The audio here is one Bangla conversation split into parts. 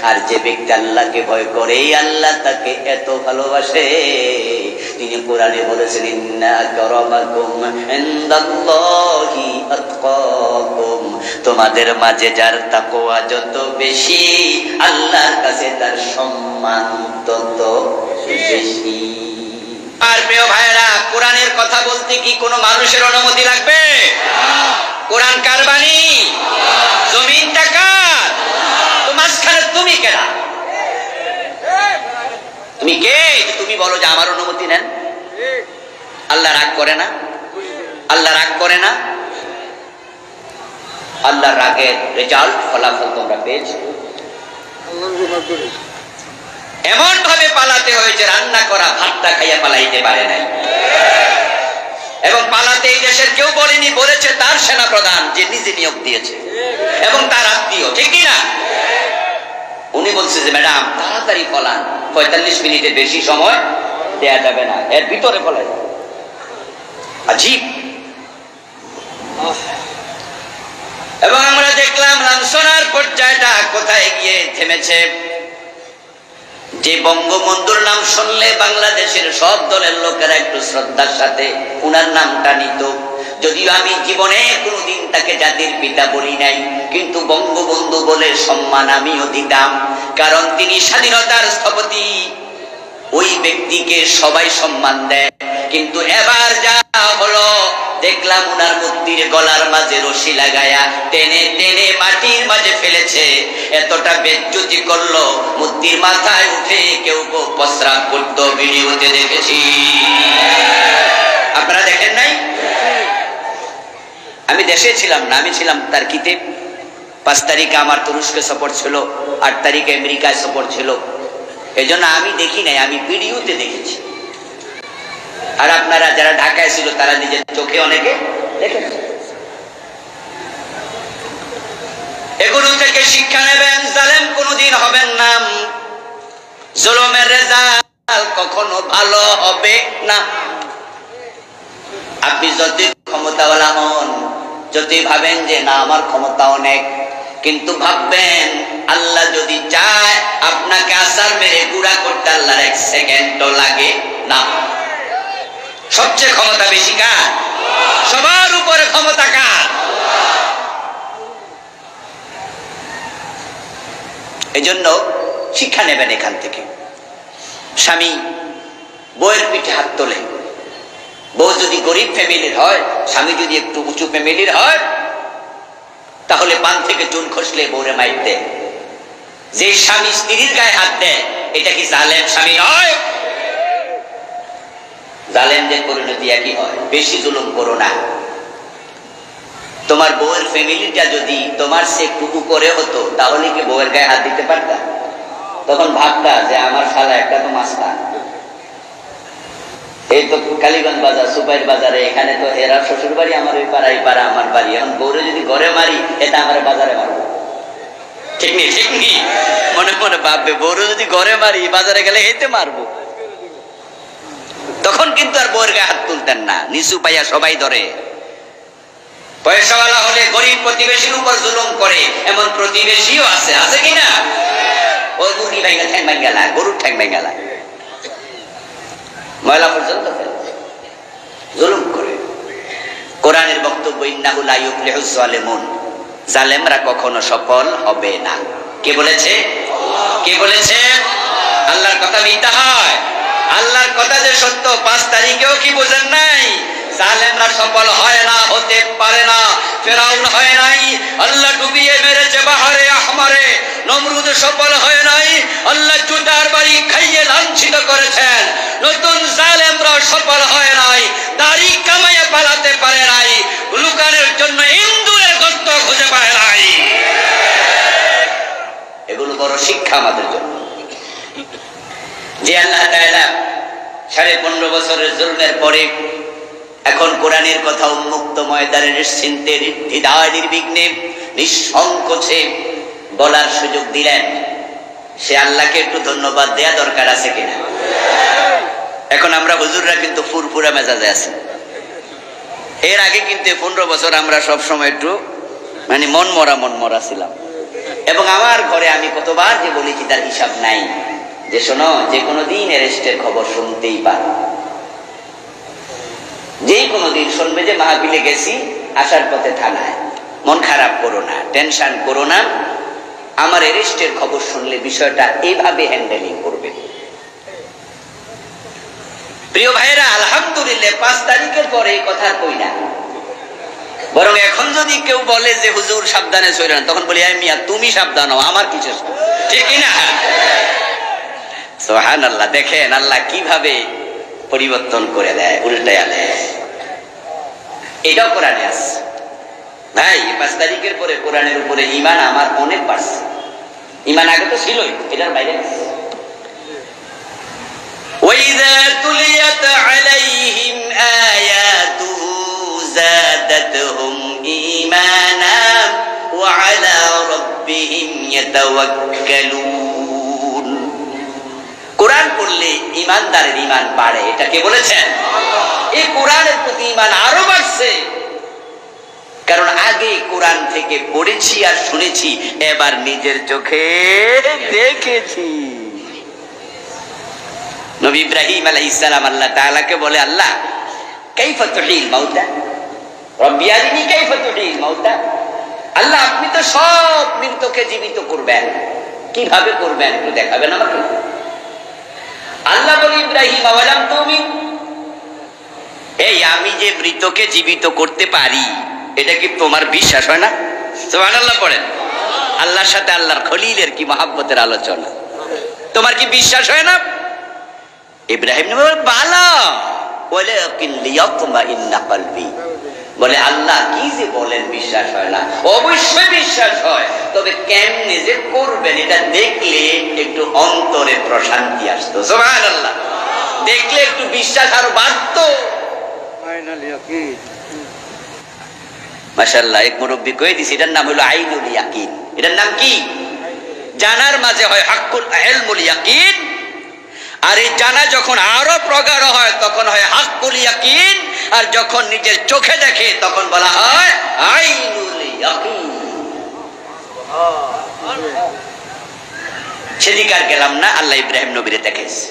আর যে ব্যক্তি আল্লাহকে ভয় করে আল্লাহ তাকে এত ভালোবাসে। তিনি কোরআনে বলেছেন ইন্না আকরামাকুম ইনদাল্লাহি আতকাকুম, তোমাদের মাঝে যার তাকওয়া যত বেশি আল্লাহর কাছে তার সম্মান তত বেশি। আর প্রিয় ভাইরা, কোরআনের কথা বলতে কি কোনো মানুষের অনুমতি লাগবে? কোরআন কার বাণী? জমিনটা কার? তো মাঝখানে তুমি কেনা? তুমি কে? তুমি বলো যে আমার অনুমতি নেন। আল্লাহ রাগ করে না? আল্লাহ রাগ করে না? আল্লাহ রাগের রেজাল্ট, ফলাফল তোমরা পেয়েছো। এমন ভাবে পালাতে হয়েছে, রান্না করা ভাতটা খাইয়া পালাইতে পারে নাই। এবং পালাতে এই দেশের কেউ বলেনি, বলেছে তার সেনা প্রধান যে নিজে নিয়োগ দিয়েছে এবং তার আত্মীয়, ঠিক কিনা? উনি বলছে যে ম্যাডাম তাড়াতাড়ি পলান, 45 মিনিটের বেশি সময় দেয়া যাবে না, এর ভিতরে পলাই। আজীব। এবং আমরা দেখলাম লাঞ্ছনার পর্যায়টা কোথায় গিয়ে থেমেছে। যে বঙ্গবন্ধুর নাম শুনলে বাংলাদেশের সব দলের লোকেরা একটু শ্রদ্ধার সাথে উনার নামটা নিত। যদিও আমি জীবনে কোনোদিন তাকে জাতির পিতা বলি নাই, কিন্তু বঙ্গবন্ধু বলে সম্মান আমিও দিতাম, কারণ তিনি স্বাধীনতার স্থপতি। ওই ব্যক্তিকে সবাই সম্মান দেয়। কিন্তু এবার যা হলো, দেখলাম উনার মূর্তির গলার মাঝে রশি লাগায়া টেনে টেনে মাটির মাঝে ফেলেছে। এতটা বেজ্জতি করলো, মূর্তির মাথায় উঠে কেউ কেউ প্রস্রাব করতো, ভিডিওতে দেখেছি। আপনারা দেখেন নাই? আমি দেশে ছিলাম না, আমি ছিলাম টার্কিতে। 5 তারিখে আমার তুরস্কে সফর ছিল, 8 তারিখে আমেরিকায় সফর ছিল। এই জন্য আমি দেখি নাই, আমি ভিডিওতে দেখেছি। আর আপনারা যারা ঢাকায় ছিল তারা নিজের চোখে অনেকে দেখেছেন। এগুলো থেকে শিক্ষা নেবেন, জালেম কোনোদিন হবেন না। জুলুমের রেজাল্ট কখনো ভালো হবে না। আপনি যতই ক্ষমতাওয়ালা হন, যতই ভাবেন যে না আমার ক্ষমতা অনেক, কিন্তু ভাববেন আল্লাহ যদি চায় আপনাকে আসার মেরে গুড়া করতে আল্লাহর 1 সেকেন্ডও লাগে না। সবচেয়ে ক্ষমতা বেশি কার? সবার উপরে ক্ষমতা কার? এজন্য শিক্ষা নেবেন এখান থেকে। স্বামী বউয়ের পিঠে হাত তোলে, বউ যদি গরিব ফ্যামিলির হয়, স্বামী যদি একটু উঁচু ফ্যামিলির হয়, তাহলে পান থেকে চুন খসলে বউরে মাইর দেয়। যে স্বামী স্ত্রীর গায়ে হাত দেয়, এটা কি জালেম স্বামী নয়? জালেমদের পরিণতি একই হয়। বেশি জুলুম করো না। তোমার বউয়ের ফ্যামিলিটা যদি তোমার সে একটু উপরে হতো, তাহলে কি বউয়ের গায়ে হাত দিতে পারতা? তখন ভাবতা যে আমার শালা একটা তো মাস্তান। এই তো কালীগঞ্জ বাজার, সুপাইর বাজারে, এখানে তো এরা শ্বশুর বাড়ি আমার ওই পাড়া, এই পাড়া আমার বাড়ি। এখন বউরে যদি ঘরে মারি, এটা আমার বাজারে মারবো। ঠিক নেই? ঠিক নেই? মনে মনে ভাববে বউরে যদি ঘরে মারি, বাজারে গেলে এতে মারবো। তখন কিন্তু আর বউয়ের গায়ে হাত তুলতেন না, নিচু পাইয়া সবাই ধরে। পয়সাওয়ালা হলে গরিব প্রতিবেশীর উপর জুলুম করে, এমন প্রতিবেশীও আছে, আছে কিনা? ওই মুরগি ভাঙ্গা ঠ্যাং ভাঙ্গালা, গরুর ঠ্যাং ভাঙ্গালা, ময়লা পর্যন্ত ফেলে জুলুম করে। কোরআনের বক্তব্য ইন্নাহু লা ইউফলিহুজ জালিমুন, জালেমরা কখনো সফল হবে না। কে বলেছে? কে বলেছে? আল্লাহর কথা মিথ্যা হয়? আল্লাহর কথা যে সত্য, 5 তারিখেও কি বোঝেন নাই? জালেমরা সফল হয় না, হতে পারে না। ফেরাউন হয় নাই, আল্লাহ ডুবিয়ে মেরেছে বাহারে আহমারে। নমরুদ সফল হয় নাই, আল্লাহ জুতার বাড়ি খাইয়ে লাঞ্ছিত করেছেন। নতুন জালেমরা সফল হয় নাই, দাড়ি কামাইয়ে পালাতে পারে নাই, লুকানোর জন্য ইন্দুরের গর্ত খুঁজে পায় নাই। এগুলো বড় শিক্ষা আমাদের জন্য। যে আল্লাহ তাআলা 15.5 বছরের জুলমের পরে এখন কোরআনের কথা উন্মুক্ত ময়দানে নিশ্চিন্তে, হৃদয় নির্বিঘ্নে, নিঃসংকোচে বলার সুযোগ দিলেন, সে আল্লাহকে একটু ধন্যবাদ দেয়া দরকার আছে কিনা? এখন আমরা হুজুররা কিন্তু ফুরফুরা মেজাজে আছি। এর আগে কিন্তু 15 বছর আমরা সব সময় একটু মন মরা ছিলাম। এবং আমার ঘরে আমি কতবার যে বলেছি তার হিসাব নাই, যে শোনো যে কোনো দিন অ্যারেস্টের খবর শুনতেই পারো, যেই কোনো দিন শুনবে যে মাহফিলে গেছি, আসার পথে থানায়, মন খারাপ করো না, টেনশন করো না, আমার অ্যারেস্টের খবর শুনলে বিষয়টা এইভাবে হ্যান্ডেলিং করবে। প্রিয় ভাইরা, আলহামদুলিল্লাহ 5 তারিখের পরে এই কথা কই না, বরং এখন যদি কেউ বলে যে হুজুর সাবধানে চলেন, তখন বলি মিয়া তুমি সাবধান হও, আমার কিছু, ঠিক না? সুবহানাল্লাহ। দেখেন আল্লাহ কিভাবে পরিবর্তন করে দেয়, উল্টায়া দেয়। এটাও কোরআনে আছে ভাই। 5 তারিখের পরে কোরআনের উপরে ঈমান আমার অনেক বাড়ছে। ঈমান আগে তো ছিলই, এটার বাইরে وَإِذَا تُلِيَتْ عَلَيْهِمْ آيَاتُهُ زَادَتْهُمْ إِيمَانًا وَعَلَى رَبِّهِمْ يَتَوَكَّلُونَ। কোরআন পড়লে ঈমানদারের ঈমান বাড়ে, এটা কে বলেছেন? এই কোরআনের প্রতি ঈমান আরো বাড়ছে, কারণ আগে কোরআন থেকে পড়েছি আর শুনেছি, এবার নিজের চোখে দেখেছি। নবী ইব্রাহিম আলাইহিস সালাম আল্লাহ তাআলাকে বলে, আল্লাহ কাইফা তুহিল মাউতা, রব্বি আরিনি কাইফা তুহিল মাউতা, আল্লাহ আপনি তো সব মৃতকে জীবিত করবেন, কিভাবে করবেন একটু দেখাবেন আমাকে। আল্লাহ বলে, ইব্রাহিম আওয়ালাম তুমিন, এই আমি যে মৃতকে জীবিত করতে পারি এটা কি তোমার বিশ্বাস হয় না? সুবহানাল্লাহ পড়েন। আল্লাহর সাথে আল্লাহর খলিলের কি মহব্বতের আলোচনা, তোমার কি বিশ্বাস হয় না? ইব্রাহিম বলে, বালা ওয়ালাকিন লিয়াতমাইন্না কলবি, বলে আল্লাহ কি যে বলেন বিশ্বাস হয় না? অবশ্যই বিশ্বাস হয়, তবে কেমনে যে করবেন এটা দেখলে একটু অন্তরে প্রশান্তি আসতো। সুবহানাল্লাহ। দেখলে একটু বিশ্বাস আরো বাড়তো। মাশাআল্লাহ। এক মুরব্বী কয়ে দিছে, এটার নাম হলো আইনুল ইয়াকিন। এটার নাম কি? জানার মাঝে হয় হাক্কুল ইলমুল ইয়াকিন, আর এই জানা যখন আরো প্রগাঢ় হয় তখন হয় হাক্কুল ইয়াকিন, আর যখন নিজের চোখে দেখে তখন বলা হয় আইনুল ইয়াকিন। সেদিকার গেলাম না, আল্লাহ ইব্রাহিম নবীরে দেখেছে।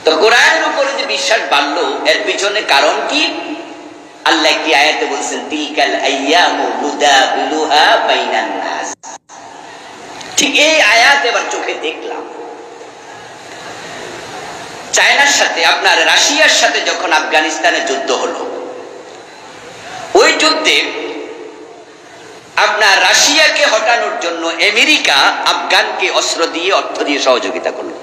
তো কোরআনের উপরে যে বিশ্বাস বাড়লো, এর পিছনে কারণ কি? আল্লাহ কি আয়াতে বলছেন, তিলকাল আইয়ামু নুদাবিলুহা বাইনান নাস। ঠিক এই আয়াত এবার চোখে দেখলাম। চায়নার সাথে, আপনার রাশিয়ার সাথে যখন আফগানিস্তানে যুদ্ধ হলো, ওই যুদ্ধে আপনার রাশিয়াকে হটানোর জন্য আমেরিকা আফগানকে অস্ত্র দিয়ে, অর্থ দিয়ে সহযোগিতা করলো।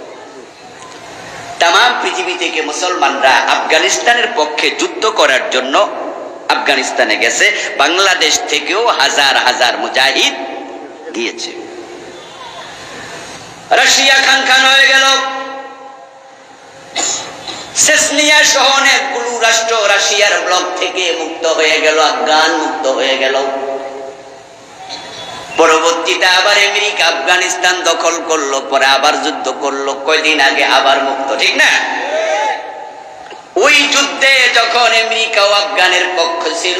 তামাম পৃথিবী থেকে মুসলমানরা আফগানিস্তানের পক্ষে যুদ্ধ করার জন্য আফগানিস্তানে গেছে। বাংলাদেশ থেকেও হাজার হাজার মুজাহিদ গিয়েছে। রাশিয়া খান খান হয়ে গেল। চেচনিয়া সহ অনেকগুলো রাষ্ট্র রাশিয়ার ব্লক থেকে মুক্ত হয়ে গেল, আফগান মুক্ত হয়ে গেল। পরবর্তীতে আবার আমেরিকা আফগানিস্তান দখল করলো, পরে আবার যুদ্ধ করলো, কয়দিন আগে আবার মুক্ত, ঠিক না? ওই যুদ্ধে যখন আমেরিকা ও আফগানের পক্ষ ছিল,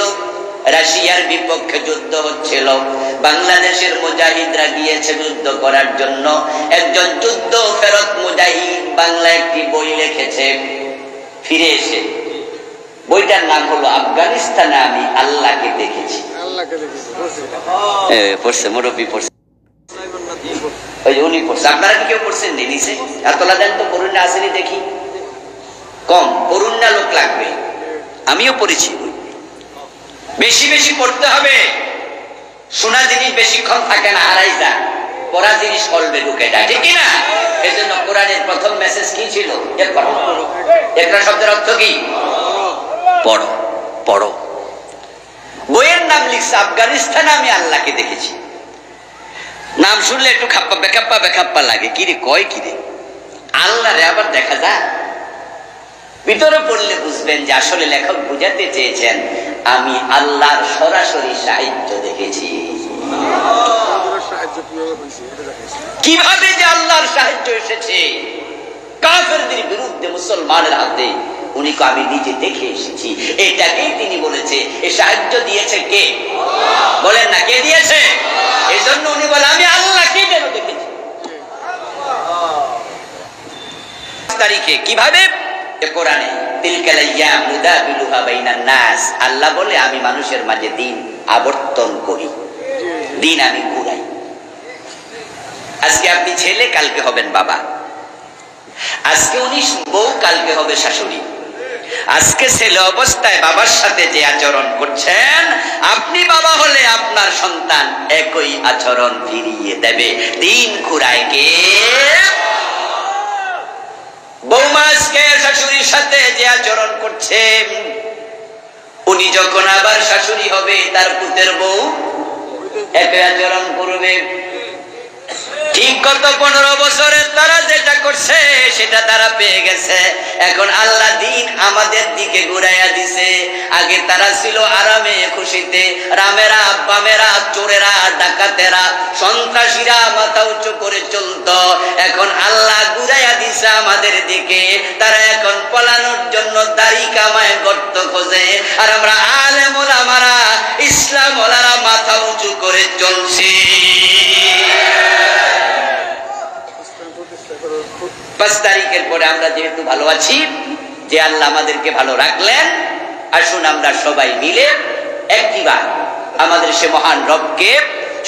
রাশিয়ার বিপক্ষে যুদ্ধ হচ্ছিল, বাংলাদেশের মুজাহিদরা গিয়েছে যুদ্ধ করার জন্য। একজন যুদ্ধ ফেরত মুজাহিদ বাংলা একটি বই লিখেছে ফিরে এসে, বইটার নাম হলো আফগানিস্তানে আমি আল্লাহকে দেখেছি। পড়ছে মুরব্বী, পড়ছে, ওই উনি পড়ছে। আপনারা কি কেউ পড়ছেন? নিচে এতলা দেন তো, পড়ুন না, আসেনি দেখি। কম পড়ুন না, লোক লাগবে। আমিও পড়েছি। বেশি বেশি পড়তে হবে। শোনা জিনিস বেশিক্ষণ থাকে না, হারাই যায়। পড়া জিনিস কলবে ঢুকে যায়, ঠিক না? এই জন্য কোরআনের প্রথম মেসেজ কি ছিল? ইকরা শব্দের অর্থ কি? পড়ো, পড়ো। বইয়ের নাম লিখছে আফগানিস্তানে আমি আল্লাহকে দেখেছি। নাম শুনলে একটু খাপ্পা বেখাপ্পা বেখাপ্পা লাগে, কিরে কয় কিরে, আল্লাহ রে আবার দেখা যায়। ভিতরে পড়লে বুঝবেন যে আসলে লেখক বুঝাতে চেয়েছেন আমি আল্লাহর সরাসরি সাহায্য দেখেছি। কিভাবে যে আল্লাহর সাহায্য এসেছে, কাফেরদের বিরুদ্ধে মুসলমানের হাতে উনি আমি নিজে দেখে এসেছি। এটাকেই তিনি বলেছে এ সাহায্য দিয়েছে কে? বলেন না, কে দিয়েছে? এই জন্য উনি বলে আমি আল্লাহকে যেন দেখেছি। তারিখে কিভাবে? কোরআনে তিলকাল আইয়াম নুদাবিলুহা বাইনান নাস, আল্লাহ বলে আমি মানুষের মাঝে দিন আবর্তন করি, দিন আমি ঘুরাই। আজকে আপনি ছেলে, কালকে হবেন বাবা। আজকে উনি বউ, কালকে হবে শাশুড়ি। আজকে ছেলে অবস্থায় বাবার সাথে যে আচরণ করছেন, আপনি বাবা হলে আপনার সন্তান একই আচরণ ফিরিয়ে দেবে। দিন ঘুরায় কে? বৌমা আজকে শাশুড়ির সাথে যে আচরণ করছে, উনি যখন আবার শাশুড়ি হবে তার পুতের বউ একই আচরণ করবে। ঠিক গত 15 বছরে তারা যেটা করছে সেটা তারা পেয়ে গেছে। এখন আল্লাহ দিন আমাদের দিকে ঘুরাইয়া দিছে। আগে তারা ছিল আরামে খুশিতে, রামেরা বামেরা চোরেরা ডাকাতেরা সন্ত্রাসীরা মাথা উঁচু করে চলতো। এখন আল্লাহ ঘুরাইয়া দিছে আমাদের দিকে। তারা এখন পলানোর জন্য দাড়ি কামায় গর্ত খোঁজে, আর আমরা আলেম ওলামারা ইসলাম ওলারা মাথা উঁচু করে চলছি। 5 তারিখের পরে আমরা যেহেতু ভালো আছি, যে আল্লাহ আমাদেরকে ভালো রাখলেন, আসুন আমরা সবাই মিলে একটিবার আমাদের সে মহান রবকে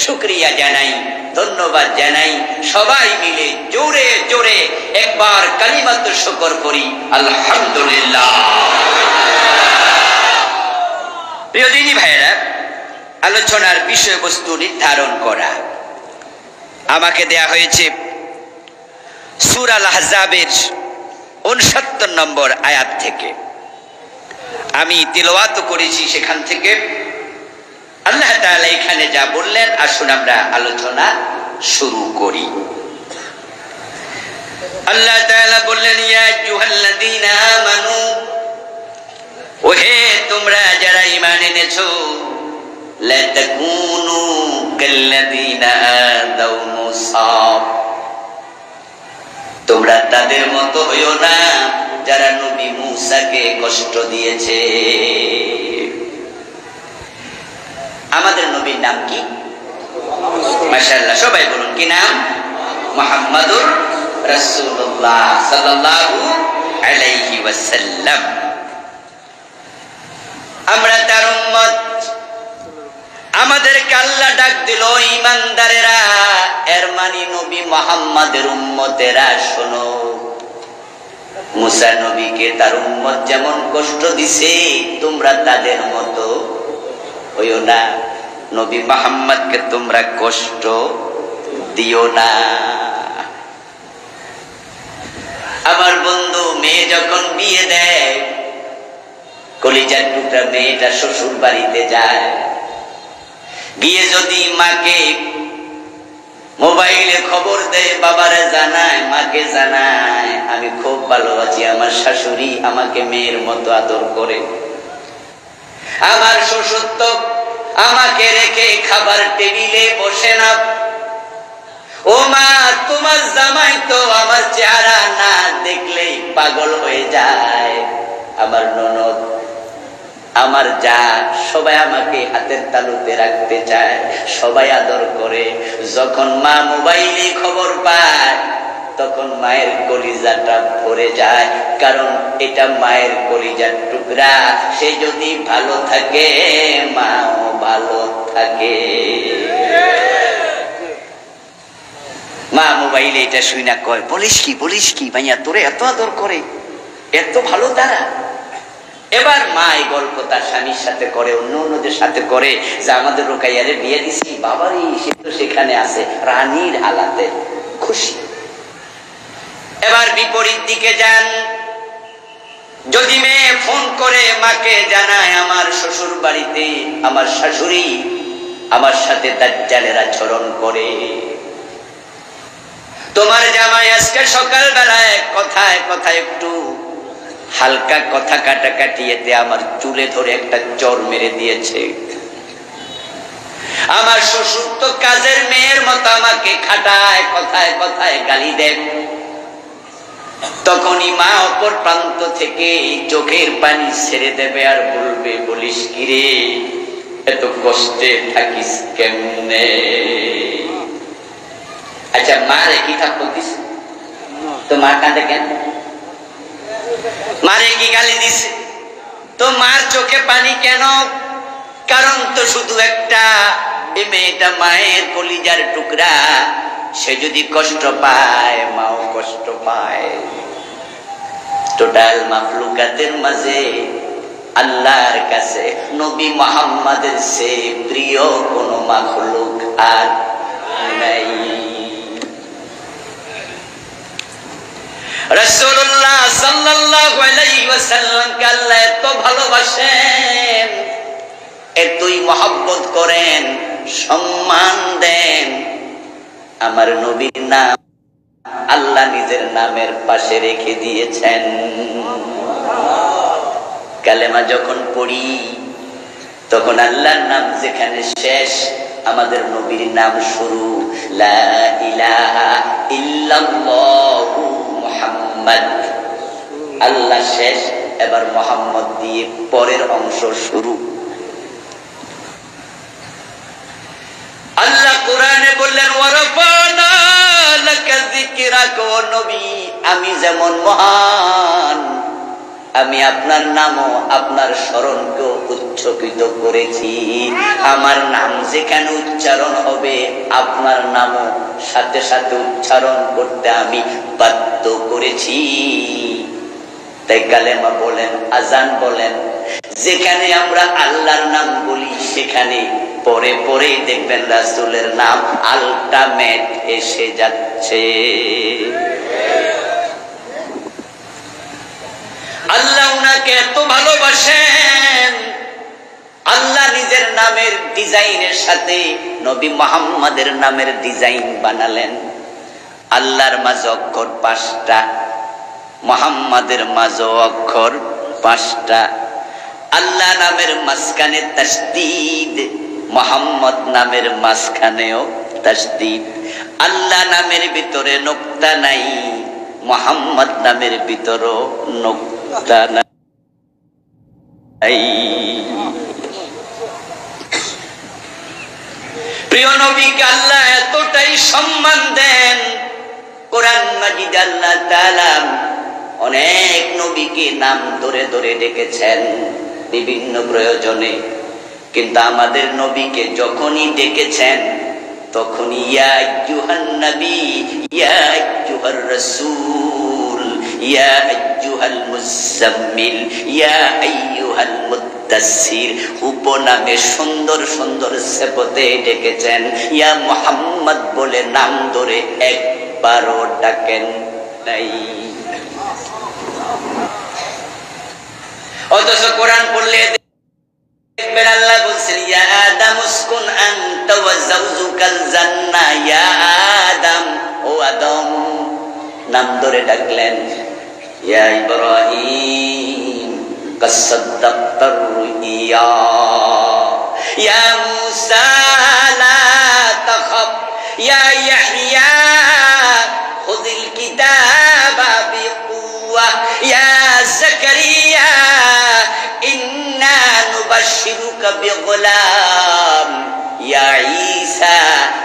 শুকরিয়া জানাই, ধন্যবাদ জানাই। সবাই মিলে জোরে জোরে একবার কালিমাতুশ শুকর করি, আলহামদুলিল্লাহ। প্রিয় দিনী ভাইরা, আলোচনার বিষয়বস্তু নির্ধারণ করা আমাকে দেয়া হয়েছে সূরা আল-আহজাবের 69 নম্বর আয়াত থেকে। আমি তিলাওয়াত করেছি সেখান থেকে। আল্লাহ তাআলা এখানে যা বললেন, আসুন আমরা আলোচনা শুরু করি। আল্লাহ তাআলা বললেন, ইয়া আইয়ুহাল্লাযীনা আমানু, ওহে তোমরা যারা ঈমান এনেছো, লা তাকুনু কাল্লাযীনা আযাউ মূসা, তোমরা তাদের মতো হইও না যারা নবী মূসাকে কষ্ট দিয়েছে। আমাদের নবীর নাম কি? মাশাআল্লাহ, সবাই বলুন কি নাম? মুহাম্মাদুর রাসূলুল্লাহ সাল্লাল্লাহু আলাইহি ওয়াসাল্লাম। আমরা তার উম্মত। আমাদেরকে আল্লাহ ডাক দিল ঈমানদারেরা, এর মানে নবী মুহাম্মাদের উম্মতেরা শোনো, মুসা নবীকে তার উম্মত যেমন কষ্ট দিছে তোমরা তাদের মতো হইও না। নবী মুহাম্মদকে তোমরা কষ্ট দিও না। আমার বন্ধু, মেয়ে যখন বিয়ে দেয়, কলিজার টুকরা মেয়েটা শ্বশুর বাড়িতে যায়, গিয়ে যদি মাকে মোবাইলে খবর দেয়, বাবারে জানায়, মাকে জানায়, আমি খুব ভালো আছি, আমার শাশুড়ি আমাকে মেয়ের মতো আদর করে, আমার শ্বশুর তো আমাকে রেখে খাবার টেবিলে বসে না, ও মা তোমার জামাই তো আমার চেহারা না দেখলেই পাগল হয়ে যায়, আমার ননদ আমার যা সবাই আমাকে হাতের তালুতে রাখতে চায়, সবাই আদর করে। যখন মা মোবাইলে খবর পায় তখন মায়ের কলিজাটা ভরে যায়, কারণ এটা মায়ের কলিজার টুকরা, সে যদি ভালো থাকে মাও ভালো থাকে। মা মোবাইলে এটা শুই না কয়, বলিস কি ভাইয়া, তোরে এত আদর করে, এত ভালো তারা। এবার মা এই গল্প তার স্বামীর সাথে করে, অন্যদের সাথে করে, যে আমাদের রোকাইয়ারে বিয়ে দিছি, বাবারই সে তো সেখানে আছে রানীর হালাতে খুশি। এবার বিপরীত দিকে যান, যদি মেয়ে ফোন করে মাকে জানায়, আমার শ্বশুর বাড়িতে আমার শাশুড়ি আমার সাথে দাজ্জালের আচরণ করে, তোমার জামাই আজকে সকালবেলায় কথায় কথায় একটু হালকা কথা কাটাকাটিতে আমার চুলে ধরে একটা চর মেরে দিয়েছে, আমার শ্বশুর তো কাজের মেয়ের মতো আমাকে খাটায়, কথায় কথায় গালি দেয়, তখনই মা অপর প্রান্ত থেকে চোখের পানি ছেড়ে দেবে আর বলবে, বলিস কি রে, এত কষ্টে থাকিস কেমনে? আচ্ছা, মারে কি থাপ্পড় দিস? তো মা কাঁদে কেন? মারে কি গালি দিছে? তো মার চোখে পানি কেন? কারণ তো শুধু একটা, এই মেয়েটা মায়ের কলিজার টুকরা, সে যদি কষ্ট পায় মাও কষ্ট পায়। টোটাল মাখলুকাতের মাঝে আল্লাহর কাছে নবী মুহাম্মদের চেয়ে প্রিয় কোন মাখলুক আর নাই। রাসূলুল্লাহ সাল্লাল্লাহু আলাইহি ওয়াসাল্লামকে আল্লাহ এত ভালোবাসেন, এতই মহব্বত করেন, সম্মান দেন। আমার নবীর নাম আল্লাহ নিজের নামের পাশে রেখে দিয়েছেন। কালেমা যখন পড়ি তখন আল্লাহর নাম যেখানে শেষ, আমাদের নবীর নাম শুরু। লা ইলাহা ইল্লাল্লাহু মুহাম্মদ, আল্লাহ শেষ, এবার মুহাম্মদ দিয়ে পরের অংশ শুরু। আল্লাহ কোরআনে বললেন, ওয়ারাফানা লাকা যিকরাকা, ও নবী, আমি যেমন মহান, আমি আপনার নামও আপনার স্মরণকেও উচ্চকিত করেছি। আমার নাম যেখানে উচ্চারণ হবে আপনার নামও সাথে সাথে উচ্চারণ করতে আমি বাধ্য করেছি। তাই কালেমা বলেন, আজান বলেন, যেখানে আমরা আল্লাহর নাম বলি সেখানে পরে পরে দেখবেন রাসূলের নাম আল্টিমেট এসে যাচ্ছে। আল্লাহ উনাকে এত ভালোবাসেন, আল্লাহ নিজের নামের ডিজাইনের সাথে নবী মুহাম্মাদের নামের ডিজাইন বানালেন। আল্লাহর মাঝে অক্ষর 5টা, মুহাম্মাদের মাঝে অক্ষর 5টা। আল্লাহ নামের মাঝখানে তাসদীদ, মুহাম্মদ নামের মাঝখানেও তাসদীদ। আল্লাহ নামের ভিতরে নোক্তা নাই, মুহাম্মদ নামের ভিতরও নোক্তা নাই। প্রিয় নবীকে আল্লাহ এতটাই সম্মান দেন, কোরআন মাজিদ আল্লাহ তাআলা অনেক নবীকে নাম ধরে ধরে ডেকেছেন বিভিন্ন প্রয়োজনে, কিন্তু আমাদের নবীকে যখনই ডেকেছেন তখনই ইয়া আইয়ুহান নবী, ইয়া আইয়ুহার রাসূল, ইয়া আইয়ুহাল মুজাম্মিল, ইয়া আইয়ুহাল মুদ্দাসসির উপনামে সুন্দর সুন্দর সিফতে ডেকেছেন। ইয়া মুহাম্মদ বলে নাম ধরে একবারও ডাকেন নাই। অথচ কোরআন পড়লে দেখবেন আল্লাহ বলছেন, ইয়া আদম উসকুন আনতা ওয়া যাওজুকাল জান্নাহ, ইয়া আদম, ও আদম, নাম ধরে ডাকলেন। ইয়া ইব্রাহিম কাদ সাদ্দাক্তার রুইয়া, ইয়া মূসা লা তাখাফ, ইয়া ইয়াহইয়া খুযিল কিতাবা বিকুওয়া, ইয়া যাকারিয়া ইন্না নুবাশশিরুকা বিগুলাম, ইয়া ঈসা,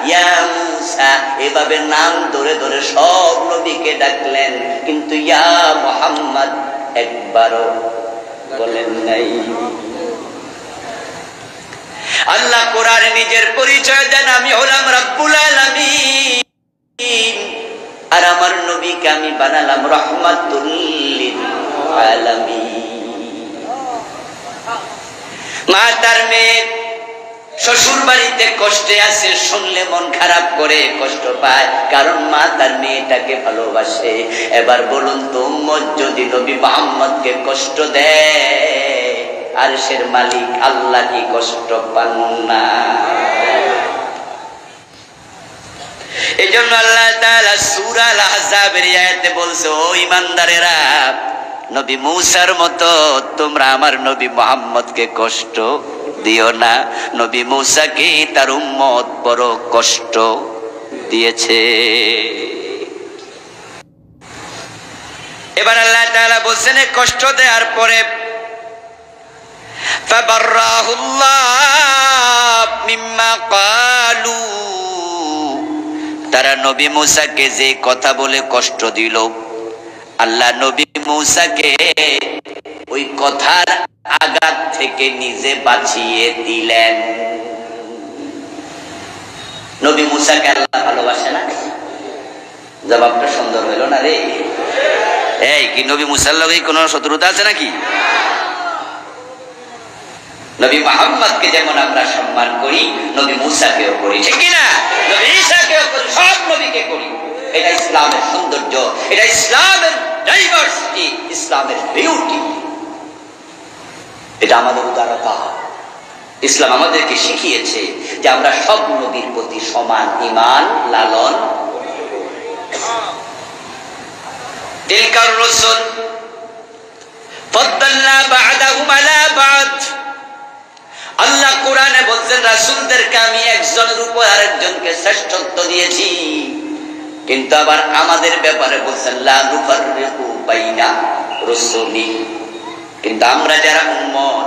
ইয়া মূসা, এভাবে নাম ধরে ধরে সব নবীকে ডাকলেন, কিন্তু ইয়া মুহাম্মদ একবারও বলেন নাই। আল্লাহ কোরআনে নিজের পরিচয় দেন, আমি হলাম রব্বুল আলামিন, আর আমার নবীকে আমি বানালাম রাহমাতুল লিল আলামিন। মা তার মেয়ে শ্বশুর বাড়িতে কষ্টে আছে শুনলে মন খারাপ করে, কষ্ট পায়, কারণ মা তার মেয়েটাকে ভালোবাসে। এবার বলুন তো, উম্মত যদি নবী মুহাম্মদকে কষ্ট দেয়, আরশের মালিক আল্লাহ কি কষ্ট পান না? এজন্য আল্লাহ তাআলা সূরা আল আহজাবের আয়াতে বলছে, ও ঈমানদারেরা, নবী মূসার মতো তোমরা আমার নবী মুহাম্মদকে কষ্ট দিও না। নবী মূসাকে তার উম্মত বড় কষ্ট দিয়েছে। হোসেনে কষ্ট দেওয়ার পরে ফাবাররাহুল্লাহ মিম্মা ক্বালু, তারা নবী মূসাকে যে কথা বলে কষ্ট দিল, আল্লাহ নবী মূসাকে ওই কথার আঘাত থেকে নিজে বাঁচিয়ে দিলেন। নবী মূসাকে আল্লাহ ভালোবাসে না? জবাবটা সুন্দর হইল না রে? এই কি নবী মূসার লগে কোনো শত্রুতা আছে নাকি? নবী মুহাম্মদকে যেমন আমরা সম্মান করি, নবী মূসাকেও করি, ঠিক কি না? নবী ঈসাকেও করি, সব নবীকে করি। এটা ইসলামের সৌন্দর্য, এটা ইসলামের ডাইভার্সিটি, ইসলামের বিউটি, এটা আমাদের উদারতা। ইসলাম আমাদেরকে শিখিয়েছে যে আমরা সব নবীর প্রতি সমান ঈমান লালন। তিলকার রাসূল ফাদ্দালনা বা'দাহুম আলা বা'দ, আল্লাহ কোরআনে বলছেন রাসূলদেরকে আমি একজনের উপর আরেকজনকে শ্রেষ্ঠত্ব দিয়েছি, কিন্তু আবার আমাদের ব্যাপারে বলছেন লা নুফাররিকু বাইনা রাসূলি। কিন্তু আমরা যারা উম্মত,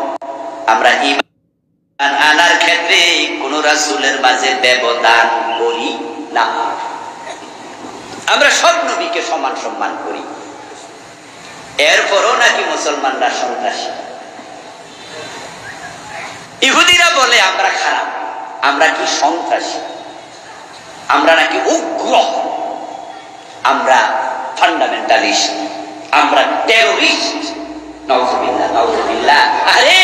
আমরা ঈমান আনার ক্ষেত্রে কোন রাসূলের মাঝে ব্যবধান করি না। আমরা সব নবীকে সমান সম্মান করি। এরপরও নাকি মুসলমানরা সন্ত্রাসী। ইহুদিরা বলে আমরা খারাপ, আমরা কি সন্ত্রাসী, আমরা নাকি উগ্র, আমরা ফান্ডামেন্টালিস্ট, আমরা টেররিস্ট। নাউযুবিল্লাহ, নাউযুবিল্লাহ। আরে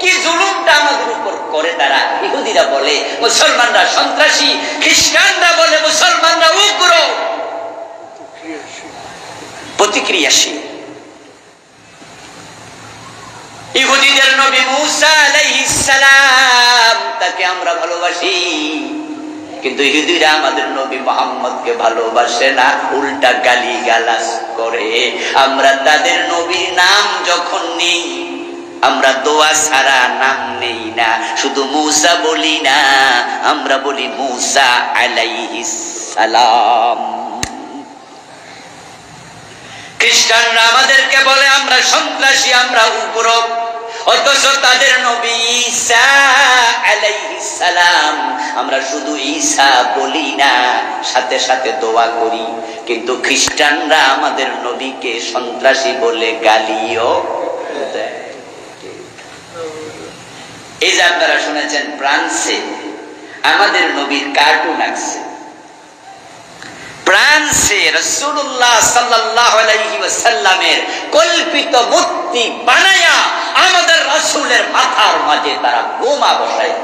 কি জুলুমটা আমাদের উপর করে তারা। ইহুদিরা বলে মুসলমানরা সন্ত্রাসী, খ্রিস্টানরা বলে মুসলমানরা উগ্র, প্রতিক্রিয়াশীল। ইহুদিদের নবী মূসা আলাইহিস সালাম, তাকে আমরা ভালোবাসি, কিন্তু ইহুদিরা আমাদের নবী মুহাম্মদকে ভালোবাসে না, উল্টা গালিগালাজ করে। আমরা তাদের নবীর নাম যখন নেই, আমরা দোয়া ছাড়া নাম নেই না, শুধু মূসা বলি না, আমরা বলি মূসা আলাইহিস সালাম। খ্রিস্টানরা আমাদেরকে বলে আমরা সন্ত্রাসী, আমরা উগ্র, অথচ তাদের নবী ঈসা আলাইহিস সালাম আমরা শুধু ঈসা বলি না, সাথে সাথে দোয়া করি। কিন্তু খ্রিস্টানরা আমাদের নবীকে সন্ত্রাসী বলে গালিও দেয়। এই যে আপনারা শুনেছেন ফ্রান্সে আমাদের নবীর কার্টুন আঁকছে, ফ্রান্সে রাসূলুল্লাহ সাল্লাল্লাহু আলাইহি ওয়াসাল্লামের কল্পিত মূর্তি বানায়া আমাদের রাসূলের মাথার মাঝে তারা বোমা বসায়।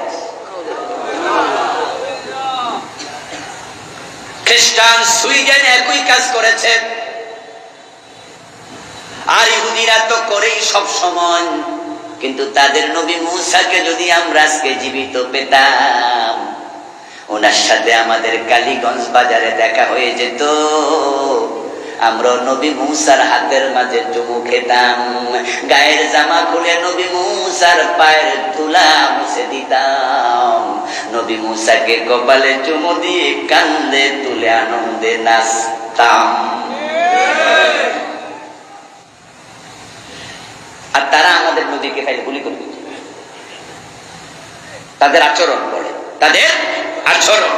খ্রিস্টান সুইডেন একই কাজ করেছে, আর ইহুদিরা তো করেই সব সময়। কিন্তু তাদের নবী মূসাকে যদি আমরা আজকে জীবিত পেতাম, ওনার সাথে আমাদের কালীগঞ্জ বাজারে দেখা হয়ে যেত, আমরা নবী মূসার হাতের মাঝে চুমু খেতাম, গায়ের জামা খুলে নবী মূসার পায়ের ধুলা মুছে দিতাম, নবী মূসাকে কপালে চুমু দিয়ে কান্দে তুলে আনন্দে নাচতাম। আর তারা আমাদের নবীকে খালি গুলি করে দিত। তাদের আচরণ করে, তাদের আচরণ।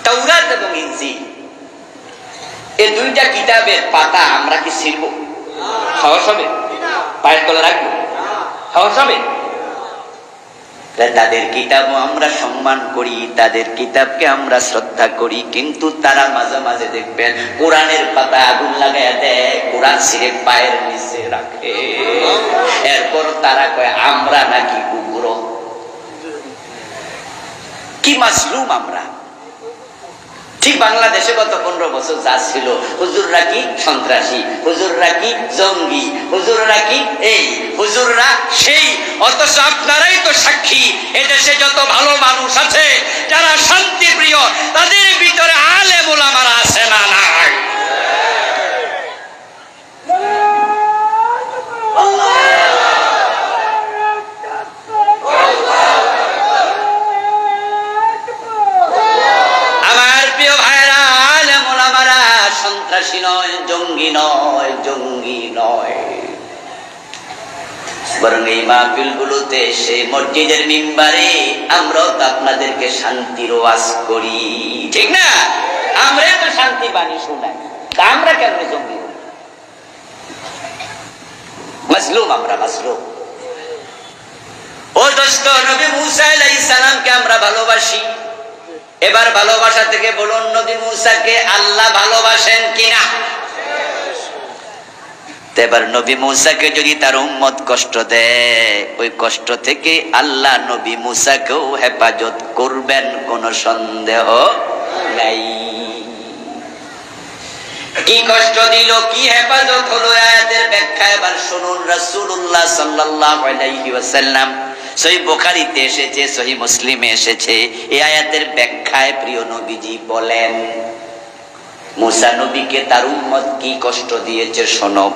তাওরাত এবং ইনজিল এই দুইটা কিতাবের পাতা আমরা কি ছিড়ব? সাহস হবে? পায়ের তলে রাখবো? সাহস হবে? তাদের কিতাবও আমরা সম্মান করি, তাদের কিতাবকে আমরা শ্রদ্ধা করি, কিন্তু তারা মাঝে মাঝে দেখবেন কোরআনের পাতা আগুন লাগাইয়া দেয়, কোরআন ছিঁড়ে পায়ের নিচে রাখে। এরপর তারা কয় আমরা নাকি উগ্র। কি মাসলুম আমরা। ঠিক বাংলাদেশে গত 15 বছর যা ছিল, হুজুররা কি সন্ত্রাসী, হুজুররা কি জঙ্গি, হুজুররা কি এই, হুজুররা সেই। অথচ আপনারাই তো সাক্ষী, এদেশে যত ভালো মানুষ আছে যারা শান্তি প্রিয়, তাদের ভিতরে আলেম ওলামারা আছে না নাই? সন্ত্রাসী নয়, জঙ্গি নয়, জঙ্গি নয়। বরং এই মাহফিলগুলোতে এসে মসজিদের মিম্বারে আমরাও তো আপনাদেরকে শান্তির ওয়াজ করি, ঠিক না? আমরা তো শান্তি বাণী শোনাই, তা আমরা কেন জঙ্গি? মাজলুম, আমরা মাজলুম। ও দোস্ত, নবী মুসা আলাইহিস সালামকে আমরা ভালোবাসি। এবার ভালোবাসা থেকে বলুন, নবী মুসাকে আল্লাহ ভালোবাসেন কিনা? এবার নবী মুসাকে যদি তার উম্মত কষ্ট দেয়, ওই কষ্ট থেকে আল্লাহ নবী মুসাকেও হেফাজত করবেন, কোনো সন্দেহ নাই। কি কষ্ট দিল, কি হেফাজত হলো, আয়াতের ব্যাখ্যা এবার শুনুন। রাসূলুল্লাহ সাল্লাল্লাহু আলাইহি ওয়াসাল্লাম, সহিহ বুখারীতে এসেছে, সহিহ মুসলিমে এসেছে, এই আয়াতের ব্যাখ্যায় প্রিয় নবীজি বলেন, মুসা নবীকে তার উম্মত কি কষ্ট দিয়েছে শোনো,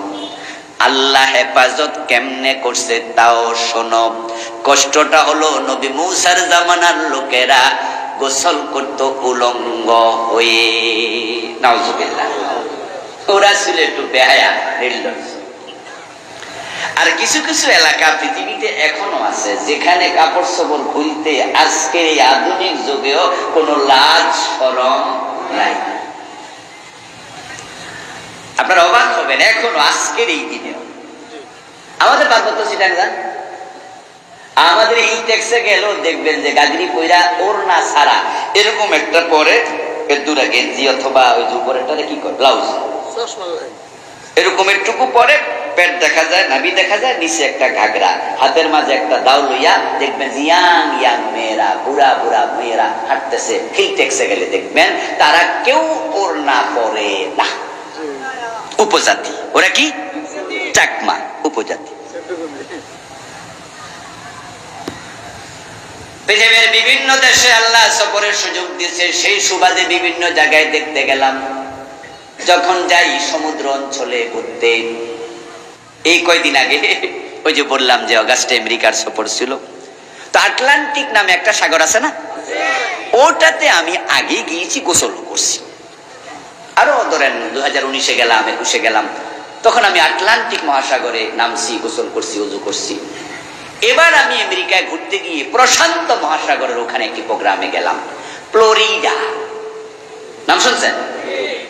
আল্লাহ হেফাজত কেমনে করছে তাও শোনো। কষ্টটা হলো, নবী মুসার জামানার লোকেরা গোসল করত উলঙ্গ হয়ে। নাউজুবিল্লাহ। ওরা ছিল একটু বেহায়া, নির্লজ্জ। আর কিছু কিছু এলাকা পৃথিবীতে এখনো আছে যেখানে কাপড় চোপড় খুলতে আজকের এই আধুনিক যুগেও কোনো লাজ শরম নাই। আপনারা অবাক হবেন, এখনো আজকের এই দিনেও আমাদের পার্বত্য চিটাগাং, আমাদের এই ট্যাক্সে গেলেও দেখবেন যে গাজরি পয়রা ওর না ছাড়া এরকম একটা পরে দুরা গেঞ্জি অথবা ওই যে উপরেরটারে কি করে ব্লাউজ, এরকম একটুকু পরে পেট দেখা যায়, নাভি দেখা যায়, নিচে একটা ঘাগরা, হাতের মাঝে একটা দাও লইয়া দেখবেন ইয়াং ইয়াং মেয়েরা, বুড়া বুড়া মেয়েরা হাঁটতেছে। ফিল ট্যাক্সে গেলে দেখবেন তারা কেউ ওর না পরে না, উপজাতি। ওরা কি? চাকমা উপজাতি। পৃথিবীর বিভিন্ন দেশে আল্লাহ সফরের সুযোগ দিয়েছে, সেই সুবাদে বিভিন্ন জায়গায় দেখতে গেলাম। যখন যাই সমুদ্র অঞ্চলে ঘুরতে, এই কয়দিন আগে ওই যে বললাম যে অগাস্টে আমেরিকার সফর ছিল, তো আটলান্টিক নামে একটা সাগর আছে না, ওটাতে আমি আগে গিয়েছি, গোসল করছি। আরো ধরেন 2019-এ গেলাম, 21-এ গেলাম, তখন আমি আটলান্টিক মহাসাগরে নামছি, গোসল করছি, ওযু করছি। এবার আমি আমেরিকায় ঘুরতে গিয়ে প্রশান্ত মহাসাগরের ওখানে একটি প্রোগ্রামে গেলাম, ফ্লোরিডা। নাম শুনছেন?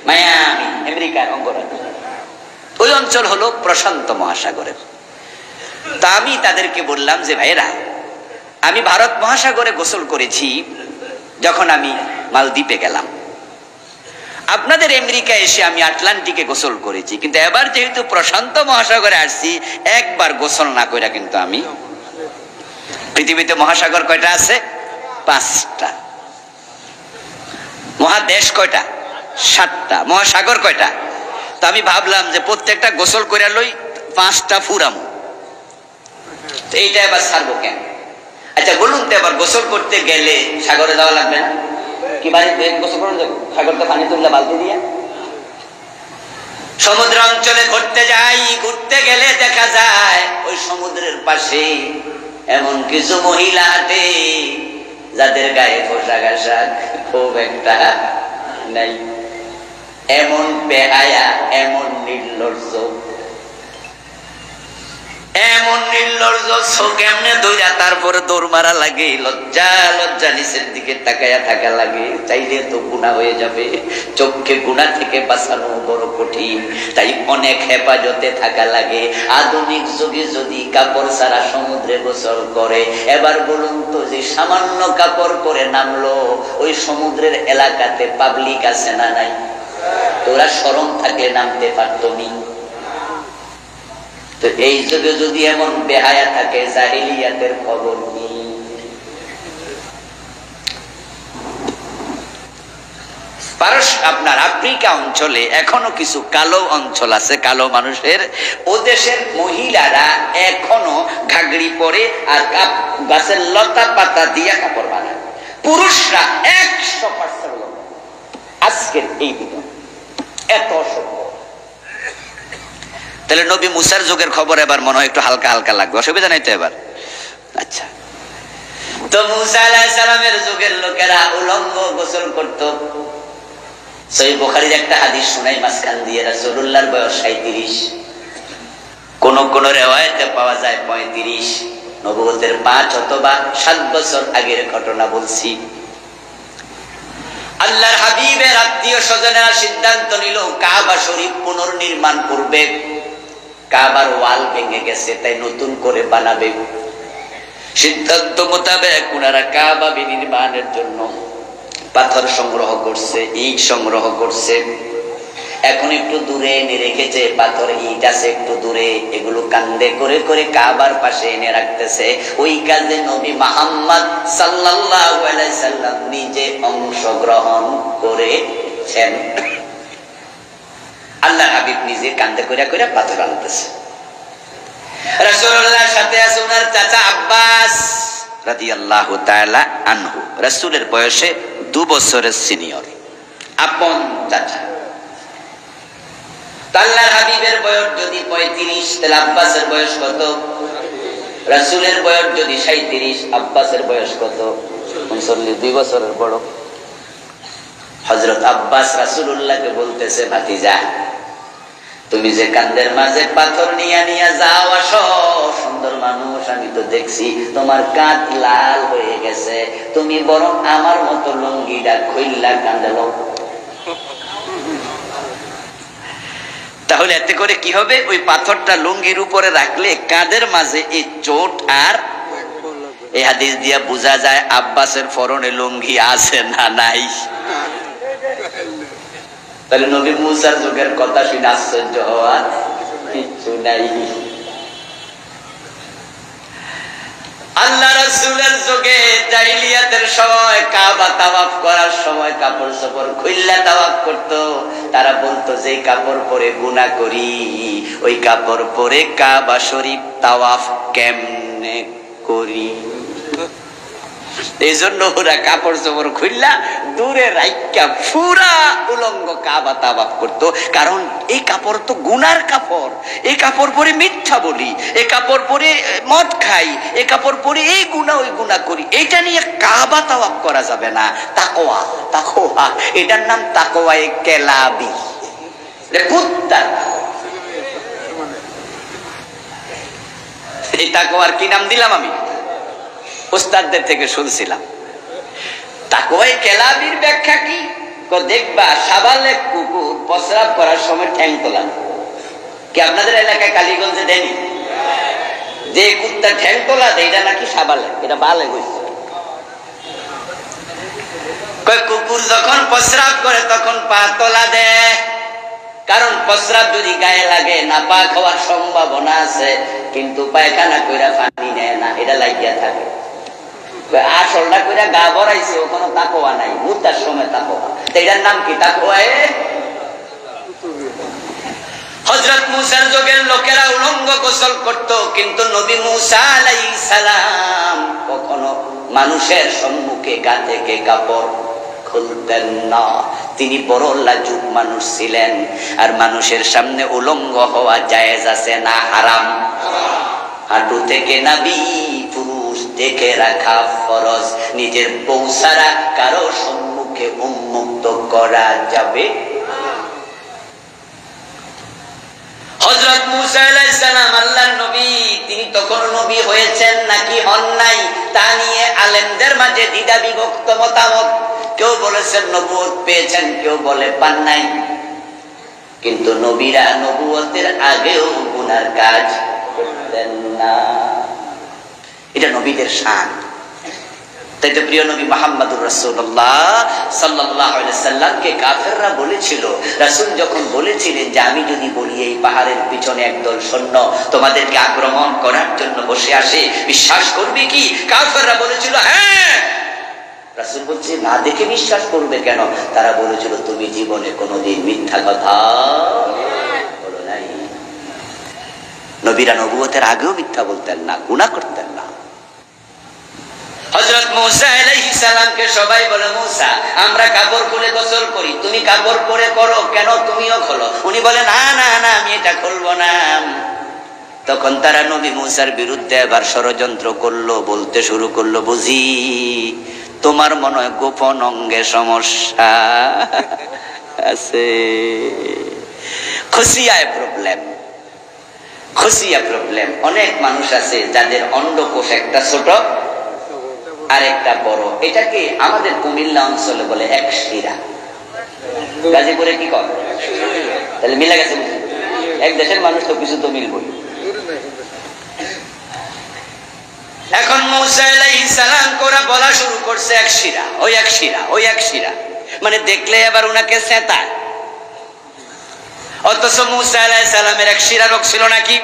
মায়ামি, আমেরিকার অঙ্গরাজ্য। ওই অঞ্চল হলো প্রশান্ত মহাসাগরের। তা আমি তাদেরকে বললাম যে ভাইরা, আমি ভারত মহাসাগরে গোসল করেছি যখন আমি মালদ্বীপে গেলাম, আপনাদের আমেরিকায় এসে আমি আটলান্টিকে গোসল করেছি, কিন্তু এবার যেহেতু প্রশান্ত মহাসাগরে আসছি, একবার গোসল না কইরা কিন্তু আমি। পৃথিবীতে মহাসাগর কয়টা আছে? 5টা। মহাদেশ কয়টা? 7টা। মহাসাগর কয়টা? তো আমি ভাবলাম যে প্রত্যেকটা গোসল কইরা লই, 5টা ফুরামো, তো এইটা এবার ছাড়বো কেন? আচ্ছা বলুন তো, এবার গোসল করতে গেলে সাগরে যাওয়া লাগবে না? কি বাড়িতে গোসল করে যাবো? সাগরতে পানি তুললে বালতি দিয়ে। সমুদ্র অঞ্চলে ঘুরতে যাই, ঘুরতে গেলে দেখা যায় ওই সমুদ্রের পাশে এমন কিছু মহিলা হাঁটে যাদের গায়ে পোশাক আশাক খুব একটা নাই। এমন বেহায়া, এমন নির্লজ্জ, এমন নির্লজ্জ, কেমনে দৌড়া তারপরে দৌড় মারা লাগে, লজ্জা লজ্জা নিচের দিকে তাকায়া থাকা লাগে। চাইলে তো গুনাহ হয়ে যাবে, চোখকে গুনাহ থেকে বাঁচানো বড় কঠিন, তাই অনেক হেফাজতে থাকা লাগে। আধুনিক যুগে যদি কাপড় ছাড়া সমুদ্রে গোসল করে, এবার বলুন তো, যে সামান্য কাপড় পরে নামলো ওই সমুদ্রের এলাকাতে পাবলিক আছে না নাই? তোরা শরম থাকলে নামতে পারতো নি? তো এই যুগে যদি এমন বেহায়া থাকে, জাহিলিয়াতের খবর কি? আপনার আফ্রিকা অঞ্চলে এখনো কিছু কালো অঞ্চল আছে, কালো মানুষের, ও দেশের মহিলারা এখনো ঘাগড়ি পরে আর গাছের লতা পাতা দিয়ে কাপড় বানায়। পুরুষরা 100% আজকের এই দিনে এত অসভ্য। তাহলে নবী মুসার যুগের খবর এবার মনে হয় একটু হালকা হালকা লাগবে, অসুবিধা নাই তো এবার? আচ্ছা, তো মুসা আলাইহিস সালামের যুগের লোকেরা উলঙ্গ গোসল করত। সহিহ বুখারীর একটা হাদিস শুনাই মাঝখান দিয়ে, রাসূলুল্লাহর বয়স 37, কোন কোন রিওয়ায়াতে পাওয়া যায় 35। নবুয়তের 5 অথবা 7 বছর আগের ঘটনা বলছি। আল্লাহর হাবিবের আত্মীয় স্বজনেরা সিদ্ধান্ত নিল কাবা শরীফ পুনর্নির্মাণ করবে। কাবার ওয়াল ভেঙে গেছে, তাই নতুন করে বানাবে। সিদ্ধান্ত মোতাবেক ওনারা কাবা বিনির্মাণের জন্য পাথর সংগ্রহ করছে, ইট সংগ্রহ করছে। এখন একটু দূরে এনে রেখেছে, পাথর ইট আছে একটু দূরে, এগুলো কান্দে করে করে কাবার পাশে এনে রাখতেছে। ওই কাজে নবী মুহাম্মদ সাল্লাল্লাহু আলাইহি সাল্লাম নিজে অংশগ্রহণ করেছেন। আল্লাহর হাবিব নিজে কান্দে করে করে পাথর আনতেছে। রাসূলুল্লাহর সাথে আছে ওনার চাচা আব্বাস রাদিয়াল্লাহু তাআলা আনহু, রাসূলের বয়সে 2 বছরের সিনিয়র, আপন চাচা। আল্লাহর হাবিবের বয়স যদি 35, তাহলে আব্বাসের বয়স কত? রাসূলের বয়স যদি 37, আব্বাসের বয়স কত? 39, 2 বছরের বড়। হযরত আব্বাস রাসূলুল্লাহকে বলতেছে, ভাতিজা তুমি যে কান্দের মাঝে পাথর নিয়ে নিয়ে যাও, আসো, সুন্দর মানুষ আমি তো দেখছি, তোমার কাঁধ লাল হয়ে গেছে, তুমি বরং আমার মতো লুঙ্গিটা খুইল্লা কাঁদে লও। তাহলে এতে করে কি হবে? ওই পাথরটা লুঙ্গির উপরে রাখলে কাঁধের মাঝে এই চোট আর। এই হাদিস দিয়া বোঝা যায় আব্বাসের ফরনে লুঙ্গি আছে না নাই। তাহলে নবী মুসার যুগের কথা শুনে আশ্চর্য হওয়ার কিছু নাই। আল্লাহ রাসূলের যুগে জাহেলিয়াতের সময় কাবা তাওয়াফ করার সময় কাপড় চোপড় খুইল্লা তাওয়াফ করত। তারা বলতো যে কাপড় পরে গুনাহ করি, ওই কাপড় পরে কাবা শরীফ তাওয়াফ কেমনে করি? এই জন্য ওরা কাপড় চোপড় খুললা দূরে রাইকা পুরা উলঙ্গ কাবা তাওয়াফ করতো। কারণ এই কাপড় তো গুনার কাপড়, এই কাপড় পরে মিথ্যা বলি, এই কাপড় পরে মদ খাই, এই কাপড় পরে এই গুনাহ ওই গুনাহ করি, এইটা নিয়ে কাবা তাওয়াফ করা যাবে না। তাকওয়া, তাকওয়া, এটার নাম তাকওয়ায়ে কেলাবি, কুত্তার। এই তাকওয়ার কি নাম দিলাম আমি? উস্তাদদের থেকে শুনছিলাম। তাকওয়ায়ে কেলাবির ব্যাখ্যা কি? দেখবা শাবালে কুকুর প্রস্রাব করার সময় ঠ্যাং তোলা, কি আপনাদের এলাকায় কালীগঞ্জে দেয়নি? যে কুত্তা ঠ্যাং তোলা দেয় এটা নাকি শাবালে, এটা বালে হইছে। কুকুর যখন প্রস্রাব করে তখন পা তোলা দেয়, কারণ প্রস্রাব যদি গায়ে লাগে নাপাক হওয়ার সম্ভাবনা আছে, কিন্তু পায়খানা কইরা পানি নেয় না, এটা লাগিয়া থাকে। আসলটা কইরা গা ভরাইছে, ওখানে তাকওয়া নাই, মুতার সময় তাকওয়া। এটার নাম কি? তাকওয়ায়ে। হযরত মুসার যুগের লোকেরা উলঙ্গ গোসল করত, কিন্তু নবী মুসা আলাইহিস সালাম কখনো মানুষের সম্মুখে গা থেকে কাপড় খুলতেন না। তিনি বড় লাজুক মানুষ ছিলেন। আর মানুষের সামনে উলঙ্গ হওয়া জায়েজ আছে না হারাম? হাঁটু থেকে নাভি পুরুষ দেখে রাখা ফরজ। নিজের বউ ছাড়া কারো সম্মুখে উন্মুক্ত করা যাবে। হযরত মুসা আলাইহিস সালাম আল্লাহর নবী, তিনি তখন নবী হয়েছেন নাকি হন নাই তা নিয়ে আলেমদের মাঝে দ্বিধা বিভক্ত মতামত। কেউ বলেছেন নবুয়ত পেয়েছেন, কেউ বলে পান নাই। কিন্তু নবীরা নবুয়তের আগেও গুনার কাজ করতেন না, এটা নবীদের শান। তাই তো প্রিয় নবী মুহাম্মদুর রাসূলুল্লাহ সাল্লাল্লাহু আলাইহি সাল্লামকে কাফেররা বলেছিল, রাসূল যখন বলেছিলেন যে আমি যদি বলি এই পাহাড়ের পিছনে একদল সৈন্য তোমাদেরকে আক্রমণ করার জন্য বসে আসে, বিশ্বাস করবে কি? কাফেররা বলেছিল হ্যাঁ। রাসূল বলছে না দেখে বিশ্বাস করবে কেন? তারা বলেছিল তুমি জীবনে কোনোদিন মিথ্যা কথা বলো নাই। নবীরা নবুয়তের আগেও মিথ্যা বলতেন না, গুনাহ করতেন না। হযরত মুসা আলাইহিস সালামকে সবাই বলে মুসা আমরা কাপড় খুলে গোসল করি, তুমি কাপড় পরে করো কেন? তুমিও খোলো। উনি বলে না না না আমি এটা খুলবো না। তখন তারা নবী মুসার বিরুদ্ধে আবার ষড়যন্ত্র করলো, বলতে শুরু করলো বুঝি তোমার মনে হয় গোপন অঙ্গে সমস্যা। আছে। খুশিয়ায় প্রবলেম, খুশিয়া প্রবলেম। অনেক মানুষ আছে যাদের অন্ডকোষ একটা ছোট আর একটা বড়, এটাকে আমাদের কুমিল্লা অঞ্চলে বলে এক শিরা, গাজীপুরে কি কর, তাহলে মিলা গেছে। এক দেশের মানুষ তো কিছু তো মিলবই। এখন মূসা আলাইহিস সালাম কোরা বলা শুরু করছে এক শিরা, ওই এক শিরা, ওই এক শিরা, মানে দেখলে এবার উনাকে সেতায়। অথচ মূসা আলাইহিস সালামের এক শিরা রোগ ছিল নাকি?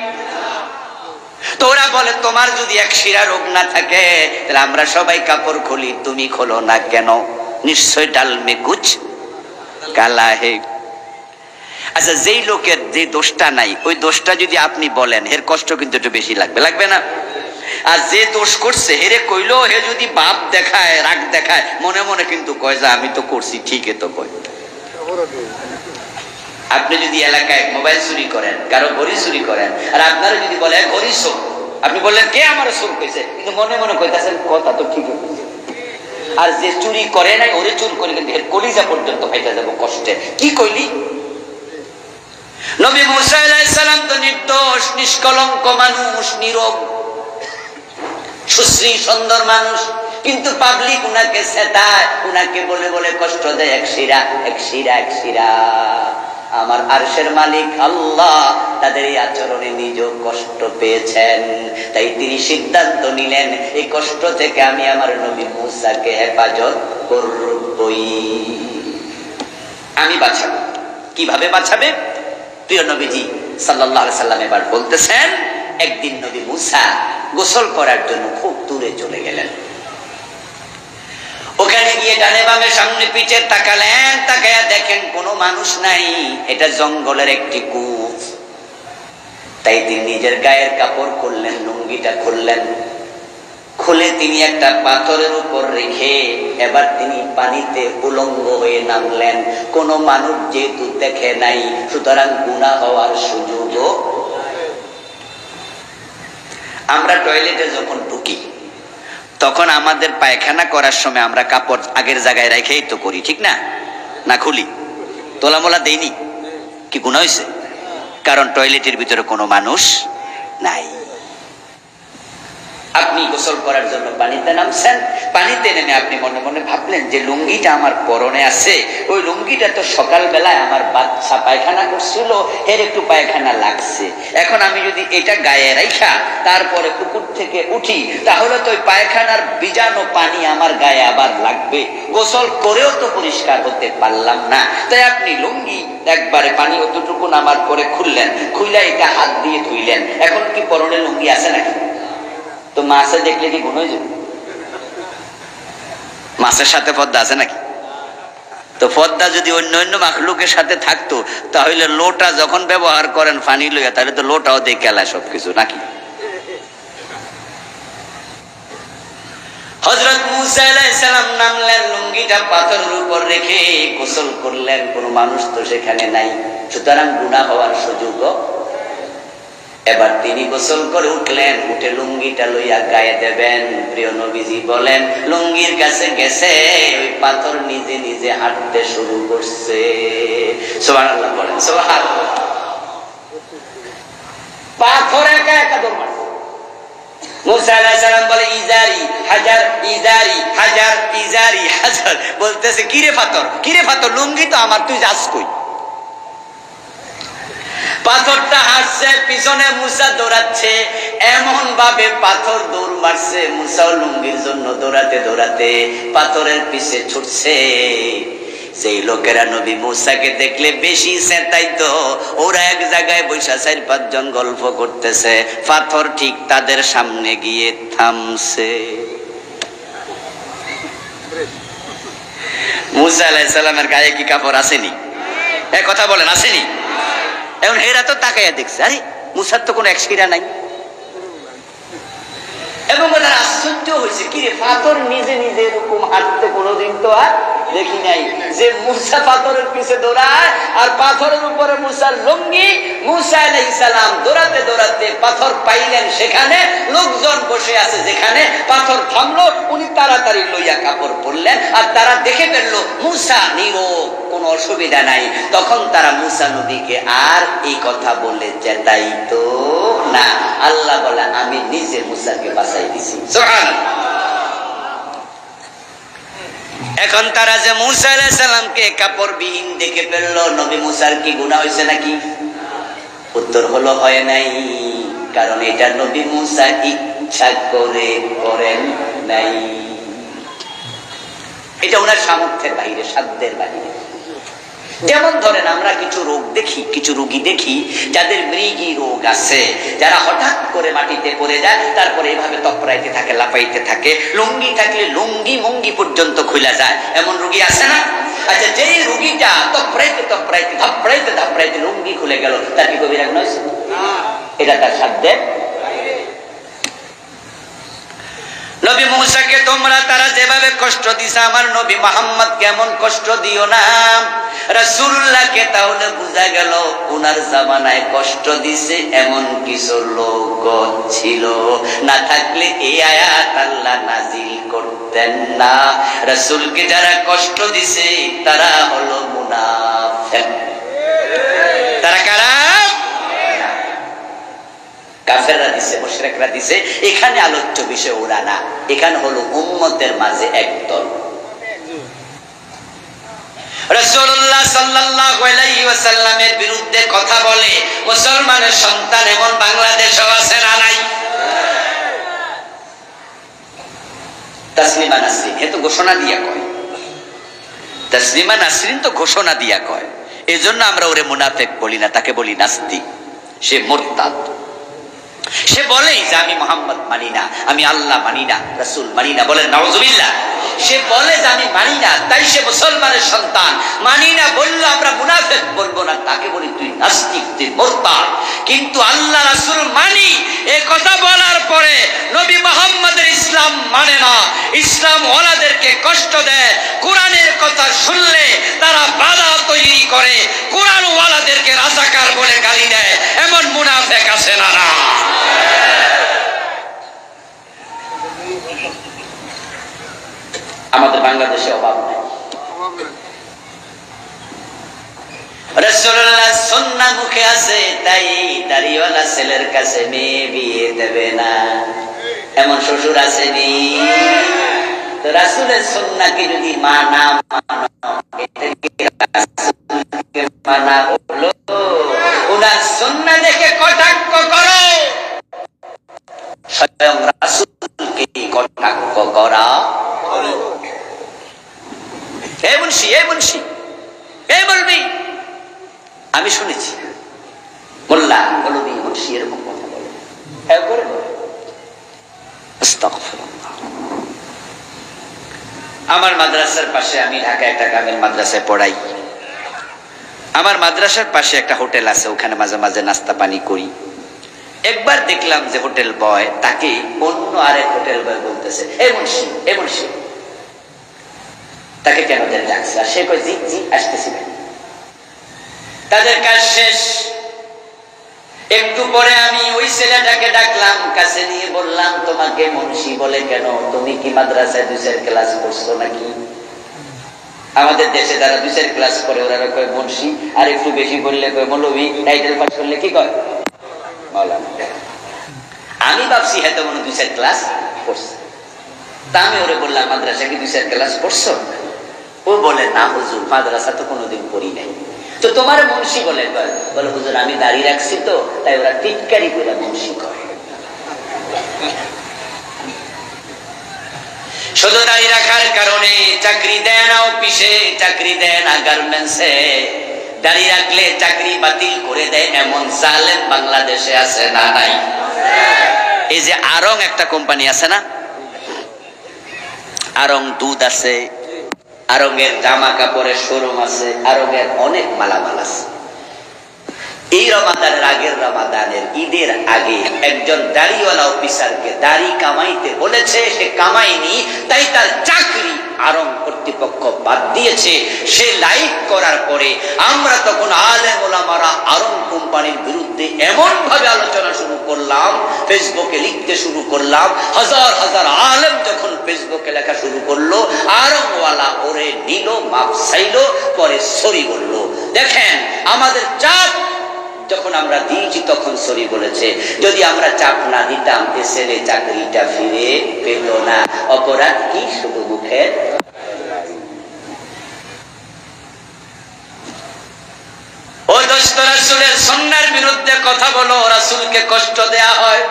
তো ওরা বলে তোমার যদি এক শিরা রোগ না থাকে তাহলে আমরা সবাই কাপড় খুলি, তুমি খোলো না কেন? নিশ্চয় ডাল মে কুছ কালা হে। আচ্ছা, যেই লোকের যে দোষটা নাই ওই দোষটা যদি আপনি বলেন, এর কষ্ট কিন্তু একটু বেশি লাগবে, লাগবে না? আর যে দোষ করছে হেরে কইলো, হে যদি বাপ দেখায়, রাগ দেখায়, মনে মনে কিন্তু কয় যে আমি তো করছি, ঠিকই তো কয়। আপনি যদি এলাকায় মোবাইল চুরি করেন, কারো ঘড়ি চুরি করেন, আর আপনারা যদি বলে ঘড়ি চোর, আপনি বললেন কে আমার চোর কইছে, কিন্তু মনে মনে কইতাছেন কথা তো ঠিকই কইছে। আর যে চুরি করে নাই ওরে চুর করে কিন্তু এর কলিজা পর্যন্ত ফাইটা যাব কষ্টে। কি কইলি? নবী মূসা আলাইহিস সালাম তো নির্দোষ, নিষ্কলঙ্ক মানুষ, নীরব, সুশ্রী সুন্দর মানুষ, কিন্তু পাবলিক উনাকে সেতায়, উনাকে বলে বলে কষ্ট দেয়। এক শিরা, এক শিরা, এক শিরা। আমার আরশের মালিক আল্লাহ তাদের এই আচরণে নিজেও কষ্ট পেয়েছেন, তাই তিনি সিদ্ধান্ত নিলেন এই কষ্ট থেকে আমি আমার নবী মূসাকে হেফাজত করবই, আমি বাঁচাবো। কিভাবে বাঁচাবে? প্রিয় নবীজি সাল্লাল্লাহু আলাইহি সাল্লাম এবার বলতেছেন, একদিন নবী মূসা গোসল করার জন্য খুব দূরে চলে গেলেন। ওখানে গিয়ে ডানে বামে সামনে পিছে তাকালেন, তাকায়া দেখেন কোনো মানুষ নাই, এটা জঙ্গলের একটি কূপ। তাই তিনি নিজের গায়ের কাপড় খুললেন, লুঙ্গিটা খুললেন, খুলে তিনি একটা পাথরের উপর রেখে এবার তিনি পানিতে উলঙ্গ হয়ে নামলেন। কোনো মানুষ যেহেতু দেখে নাই, সুতরাং গুনাহ হওয়ার সুযোগও। আমরা টয়লেটে যখন ঢুকি তখন আমাদের পায়খানা করার সময় আমরা কাপড় আগের জায়গায় রেখেই তো করি, ঠিক না? না খুলি, তোলামোলা দেইনি, কি গুনাহ হয়েছে? কারণ টয়লেটের ভিতরে কোনো মানুষ নাই। আপনি গোসল করার জন্য পানিতে নামছেন, পানিতে নেমে আপনি মনে মনে ভাবলেন যে লুঙ্গিটা আমার পরনে আছে, ওই লুঙ্গিটা তো সকালবেলায় আমার বাচ্চা পায়খানা করছিল, এর একটু পায়খানা লাগছে, এখন আমি যদি এটা গায়ে রাইখা তারপরে পুকুর থেকে উঠি তাহলে তো ওই পায়খানার বীজাণু পানি আমার গায়ে আবার লাগবে, গোসল করেও তো পরিষ্কার হতে পারলাম না। তাই আপনি লুঙ্গি একবারে পানি অতটুকু নামার পরে খুললেন, খুইলা এটা হাত দিয়ে ধুইলেন। এখন কি পরনে লুঙ্গি আছে নাকি? তো মাছে দেখলে কি গুণ হয়ে যাবে? মাছের সাথে পদ্মা আছে নাকি? তো পদ্মা যদি অন্য অন্য মাখলুকের সাথে থাকতো তাহলে লোটা যখন ব্যবহার করেন পানি লইয়া, তাহলে তো লোটাও দিয়ে খেলায় সবকিছু নাকি? হযরত মূসা আলাইহিস সালাম নামলেন, লুঙ্গিটা পাথরের উপর রেখে গোসল করলেন, কোনো মানুষ তো সেখানে নাই, সুতরাং গুনাহ হওয়ার সুযোগও। এবার তিনি গোসল করে উঠলেন, উঠে লুঙ্গিটা লইয়া গায়ে দেবেন। প্রিয় নবীজি বলেন লুঙ্গির কাছে গেছে, ওই পাথর নিজে নিজে হাঁটতে শুরু করছে। সুবহানাল্লাহ বলেন, সুবহানাল্লাহ। পাথর একা একা দৌড় মারছে। মূসা আলাইহিস সালাম বলে ইজারি হাজার, ইজারি হাজার, ইজারি হাজার। বলতেছে কিরে পাথর, কিরে পাথর, লুঙ্গি তো আমার, তুই যাস কই? পাথরটা হাসছে, পিছনে মূসা দৌড়াচ্ছে, এমন ভাবে পাথর দৌড় মারছে, মূসাও লুঙ্গির জন্য দৌড়াতে দৌড়াতে পাথরের পিছে ছুটছে। সেই লোকেরা নবী মূসাকে দেখলে বেশি চেতাইতো, ওরা এক জায়গায় বৈশা 4-5 জন গল্প করতেছে, পাথর ঠিক তাদের সামনে গিয়ে থামছে। মূসা আলাইহিস সালামের গায়ে কি কাপড় আসেনি? এ কথা বলেন, আসেনি? এখন হেরা তো তাকাইয়া দেখছে, আরে মূসার তো কোনো এক্সকিরা নাই। এবং ওদের আশ্চর্য হয়েছে, কিরে পাথর নিজে নিজে এরকম হাঁটতে কোনোদিন তো আর দেখি নাই, যে মূসা পাথরের পিছে দৌড়ায় আর পাথরের উপরে মূসার লুঙ্গি। মূসা আলাইহিস সালাম দৌড়াতে দৌড়াতে পাথর পাইলেন, সেখানে লোকজন বসে আছে, যেখানে পাথর থামলো উনি তাড়াতাড়ি লইয়া কাপড় পরলেন, আর তারা দেখে ফেললো মূসা নীরব, কোনো কোনো অসুবিধা নাই। তখন তারা মুসা নবীকে আর এই কথা বলে জেতাইতো না। আল্লাহ বলে আমি নিজে মুসাকে বাঁচাই দিছি। সুবহানাল্লাহ। এখন তারা যে মুসা আলাইহিস সালামকে কাপড়বিহীন দেখে ফেললো, নবী মুসার কি গুনাহ হয়েছে নাকি? উত্তর হলো হয় নাই, কারণ এটা নবী মুসা ইচ্ছা করে করেন নাই। এটা ওনার সামর্থ্যের বাইরে, সাধ্যের বাইরে। যেমন ধরেন আমরা কিছু রোগ দেখি, কিছু রোগী দেখি যাদের মৃগী রোগ আছে, যারা হঠাৎ করে মাটিতে পড়ে যায়, তারপরে এভাবে তপড়াইতে থাকে, লাফাইতে থাকে, লুঙ্গি থাকলে লুঙ্গি মুঙ্গি পর্যন্ত খুলে যায়, এমন রোগী আছে না? আচ্ছা, যেই রোগীটা তপড়াইতে তপড়াইতে ধাপড়াইতে ধাপড়াইতে লুঙ্গি খুলে গেল, তার কি কবিরা গুনাহ হয়েছে? এটা তার সাধ্যের। নবী মুসাকে তোমরা তারা যেভাবে কষ্ট দিছে, আমার নবী মুহাম্মদ কেমন কষ্ট দিও না। রাসূলুল্লাহকে তাহলে বোঝা গেল উনার জামানায় কষ্ট দিছে এমন কিছু লোক ছিল, না থাকলে এই আয়াত আল্লাহ নাজিল করতেন না। রাসূলকে যারা কষ্ট দিছে তারা হলো মুনাফিক। তারা কারা? কাফেররা দিছে, মুশরিকরা দিছে। এখানে আলোচ্য বিষয় ওরা না, এখানে হলো উম্মতের মাঝে একদল। রাসূলুল্লাহ সাল্লাল্লাহু আলাইহি ওয়াসাল্লামের বিরুদ্ধে কথা বলে মুসলমানের সন্তান এমন বাংলাদেশেও আছে না নাই? তাসলিমা নাসরিন এ তো ঘোষণা দিয়া কয়, তাসলিমা নাসরিন তো ঘোষণা দিয়া কয়। এজন্য আমরা ওরে মুনাফিক বলি না, তাকে বলি নাস্তিক। সে মুরতাদ। সে বলেই যে আমি মুহাম্মদ মানি না, আমি আল্লাহ মানি না, রাসূল মানি না। বলেন নাউযুবিল্লাহ। সে বলে যে আমি মানি না, তাই সে মুসলমানের সন্তান। মানি না বললো আমরা মুনাফিক বলবো না, তাকে বলি তুই নাস্তিক, তুই মুরতাদ। কিন্তু আল্লাহ রাসূল মানি এই কথা বলার পরে নবী মুহাম্মদের ইসলাম মানে না, ইসলাম ওয়ালাদেরকে কষ্ট দেয়। কোরআনের কথা শুনলে তারা বাধা তৈরি করে, কোরআন ওয়ালাদেরকে রাজাকার বলে গালি দেয়। এমন মুনাফিক আছে না? না। আমাদের বাংলাদেশে অভাব নাই। রাসূলুল্লাহ সুন্নাহ মুখে আছে, তাই দাড়িওয়ালা ছেলের কাছে মেয়ে বিয়ে দেবে না, এমন শ্বশুর আসেনি? তো রাসূলের সুন্নাহকে যদি মানা মানা হলো, উনার সুন্নাহ দেখে কটাক্ষ করো, স্বয়ং রাসূলকে কটাক্ষ করা। এই মুন্সি, এই মুন্সি, এই বলবি, আমি শুনেছি মোল্লা বলবি মুন্সি এরকম কথা বলে, হ্যাঁ করে বলে। আস্তাগফিরুল্লাহ। আমার মাদ্রাসার পাশে, আমি ঢাকা একটা গ্রামের মাদ্রাসায় পড়াই, আমার মাদ্রাসার পাশে একটা হোটেল আছে, ওখানে মাঝে মাঝে নাস্তা পানি করি। একবার দেখলাম যে হোটেল বয় তাকে অন্য আরেক হোটেল বয় বলতেছে এই মুন্সি, এই মুন্সি। তাকে কেন যেন ডাকছে, আর সে কয় জি জি আসতেছি। তাদের কাজ শেষ। একটু পরে আমি ওই ছেলেটাকে ডাকলাম, কাছে নিয়ে বললাম তোমাকে মুন্সি বলে কেন? তুমি কি মাদ্রাসায় 2 ক্লাস করছো নাকি? আমাদের দেশে যারা 2 ক্লাস করে ওরা কয় মুন্সি, আর একটু বেশি করলে কয় মৌলভী, টাইটেল পাস করলে কি কয় মাওলানা। আমি ভাবছি হয়তো মনে 2 ক্লাস করছে। তা আমি ওরে বললাম মাদ্রাসা কি 2 ক্লাস করছো? ও বলে না হুজুর, মাদ্রাসা তো কোনোদিন পড়ি নাই। তো তোমার মুন্সি বলে? বলে হুজুর আমি দাঁড়িয়ে রাখছি তো, তাই ওরা টিটকারি করে মুন্সি করে। শুধু দাঁড়িয়ে রাখার কারণে চাকরি দেয় না অফিসে, চাকরি দেয় না গার্মেন্টসে, দাঁড়িয়ে রাখলে চাকরি বাতিল করে দেয়, এমন জালেম বাংলাদেশে আছে না নাই? এই যে আরং একটা কোম্পানি আছে না, আরং দুধ আছে, আরঙের জামা কাপড়ের শোরুম আছে, আরঙের অনেক মালামাল আছে। এই রমাদানের আগের, রমাদানের ঈদের আগে একজন দাড়িওয়ালা অফিসারকে দাড়ি কামাইতে বলেছে, সে কামায়নি, তাই তার চাকরি আরং কর্তৃপক্ষ বাদ দিয়েছে। সে লাইভ করার পরে আমরা তখন আলেম ওলামারা আরং কোম্পানির বিরুদ্ধে এমন ভাবে আলোচনা শুরু করলাম, ফেসবুকে লিখতে শুরু করলাম। হাজার হাজার আলেম যখন ফেসবুকে লেখা শুরু করলো, আরংওয়ালা ওরে নিল, মাপ চাইলো, পরে সরি আমরা দিয়েছি তখন সরি বলেছে। যদি আমরা চাপ না দিতাম এ ছেলে চাকরিটা ফিরে পেল না। অপরাধ কি? শুধু মুখের। ও দোস্ত, রাসূলের সুন্নাহর বিরুদ্ধে কথা বলো, রাসূলকে কষ্ট দেয়া হয়।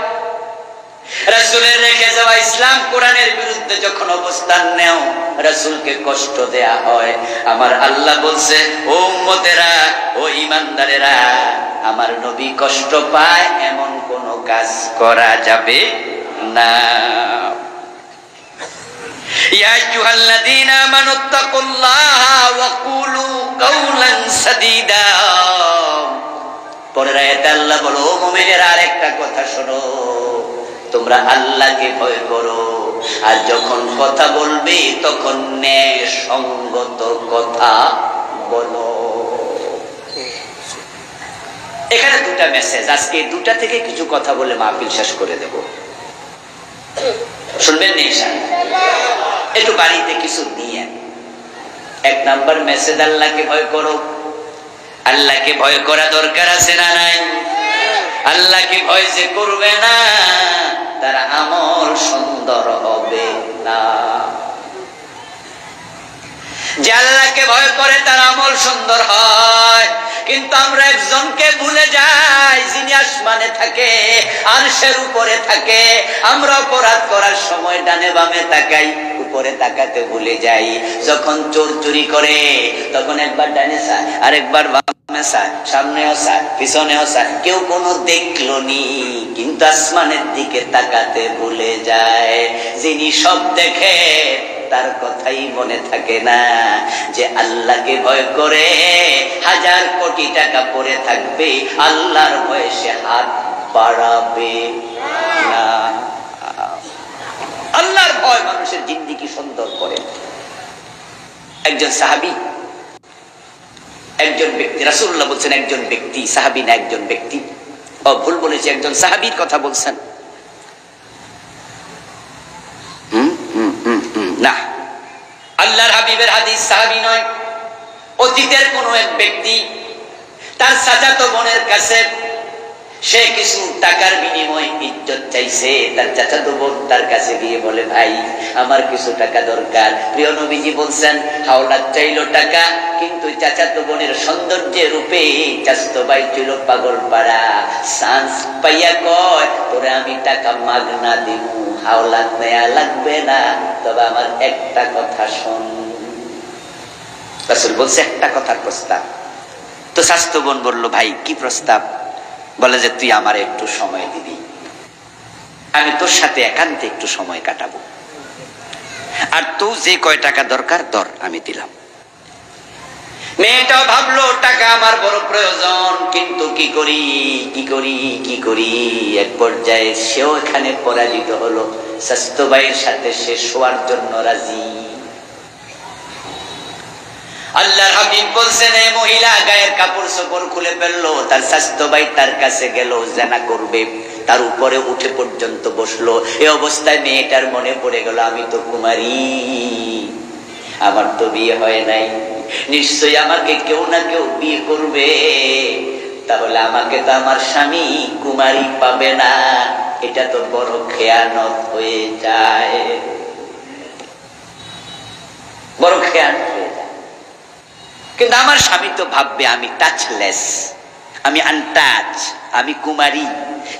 রাসূলের রেখে যাওয়া ইসলাম কোরআনের বিরুদ্ধে যখন অবস্থান নেও, রাসূলকে কষ্ট দেয়া হয়। আমার আল্লাহ বলছে, ও উম্মতেরা, ও ঈমানদারেরা, আমার নবী কষ্ট পায় এমন কোন কাজ করা যাবে না। ইয়া আইয়ুহাল্লাযীনা আমানুত্তাকুল্লাহা ওয়া কুলু কাওলান সাদীদা। পরের আয়াতে আল্লাহ বলো, ও মুমিনেরা, আরেকটা কথা শোনো, তোমরা আল্লাহকে ভয় করো, আর যখন কথা বলবে তখন ন্যায়সঙ্গত কথা বলো। এখানে দুটা মেসেজ, আজকে দুটা থেকে কিছু কথা বলে মাহফিল শেষ করে দেব। শুনবেন ইনশাআল্লাহ? একটু বাড়িতে কিছু নিয়ে। এক নাম্বার মেসেজ, আল্লাহকে ভয় করো। আল্লাহকে ভয় করা দরকার আছে না নাই? আল্লাহকে ভয় যে করবে না, তার আমল সুন্দর হবে না। যে আল্লাহকে ভয় করে তার আমল সুন্দর হয়। কিন্তু আমরা একজনকে ভুলে যাই, যিনি আসমানে থাকে, আরশের উপরে থাকে। আমরা অপরাধ করার সময় ডানে বামে তাকাই, উপরে তাকাতে ভুলে যাই। যখন চোর চুরি করে তখন একবার ডানে চায়, আরেকবার বামে চায়, সামনেও চায়, পিছনেও চায়, কেউ কোনো দেখলো নি, কিন্তু আসমানের দিকে তাকাতে ভুলে যায়। যিনি সব দেখে তার কথাই মনে থাকে না। যে আল্লাহকে ভয় করে, হাজার কোটি টাকা পড়ে থাকবে, আল্লাহর ভয়ে সে হাত বাড়াবে না। আল্লাহর ভয় মানুষের জিন্দেগি সুন্দর করে। একজন সাহাবী, একজন ব্যক্তি, রাসূলুল্লাহ বলছেন একজন ব্যক্তি, সাহাবী না একজন ব্যক্তি। ও ভুল বলেছি, একজন সাহাবীর কথা বলছেন। না, আল্লাহর হাবিবের হাদিস, সাহাবী নয়। অতীতের কোন এক ব্যক্তি তার চাচাতো বোনের কাছে সে কিছু টাকার বিনিময়ে ইজ্জত চাইছে। তার চাচাতো বোন তার কাছে গিয়ে বলে, ভাই আমার কিছু টাকা দরকার। প্রিয় নবীজি বলছেন, হাওলাত চাইলো টাকা, কিন্তু চাচাতো বোনের সৌন্দর্যের রূপে চাচাতো ভাই ছিল পাগল পাড়া। চান্স পাইয়া কয়, তোরে আমি টাকা মাগনা দিব, হাওলাত নেয়া লাগবে না, তবে আমার একটা কথা শোন। রাসূল বলছে, একটা কথার প্রস্তাব। তো চাচাতো বোন বলল, ভাই কি প্রস্তাব? বলে যে, তুই আমার একটু সময় দিবি, আমি তোর সাথে একান্তে একটু সময় কাটাবো, আর তুই যে কয় টাকা দরকার ধর, আমি দিলাম। মেয়েটাও ভাবলো টাকা আমার বড় প্রয়োজন, কিন্তু কি করি কি করি কি করি। এক পর্যায়ে সেও এখানে পরাজিত হলো। স্বাস্থ্য ভাইয়ের সাথে সে শোয়ার জন্য রাজি। আল্লাহর হাবিব বলছেন, এই মহিলা গায়ের কাপড় চোপড় খুলে ফেললো, তার স্বাস্থ্য ভাই তার কাছে গেল, জেনা করবে, তার উপরে উঠে পর্যন্ত বসলো। এই অবস্থায় মেয়েটার মনে পড়ে গেল, আমি তো কুমারী, আমার তো বিয়ে হয় নাই, নিশ্চয়ই আমাকে কেউ না কেউ বিয়ে করবে, তাহলে আমাকে তো আমার স্বামী কুমারী পাবে না, এটা তো বড় খেয়ানত হয়ে যায়, বড় খেয়ানত হয়ে যায়। কিন্তু আমার স্বামী তো ভাববে আমি টাচলেস, আমি আনটাচ, আমি কুমারী,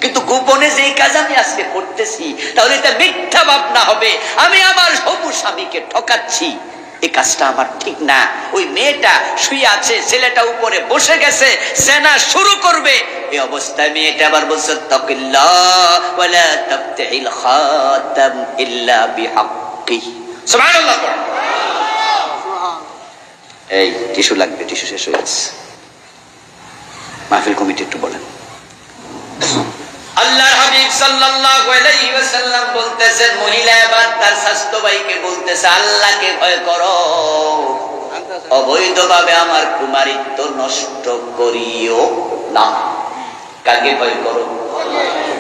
কিন্তু গোপনে যেই কাজ আমি আজকে করতেছি, তাহলে এটা মিথ্যা ভাবনা হবে, আমি আমার হবু স্বামীকে ঠকাচ্ছি, এই কাজটা আমার ঠিক না। ওই মেয়েটা শুয়ে আছে, ছেলেটা উপরে বসে গেছে, সেনা শুরু করবে। এই অবস্থায় মেয়েটা আবার বলছে, তাকিল্লাহ ওয়ালা তাবতাইল খাতাম ইল্লা বিহাক্কি। সুবহানাল্লাহ। এই টিস্যু লাগবে, টিস্যু শেষ হয়ে গেছে। মাহফিল কমিটি একটু বলেন। আল্লাহর হাবিব সাল্লাল্লাহু আলাইহি ওয়াসাল্লাম বলতেছেন, মহিলা এবার তার স্বাস্থ্য ভাইকে বলতেছে, আল্লাহকে ভয় করো, অবৈধভাবে আমার কুমারিত্ব নষ্ট করিও না। কাকে ভয় করো?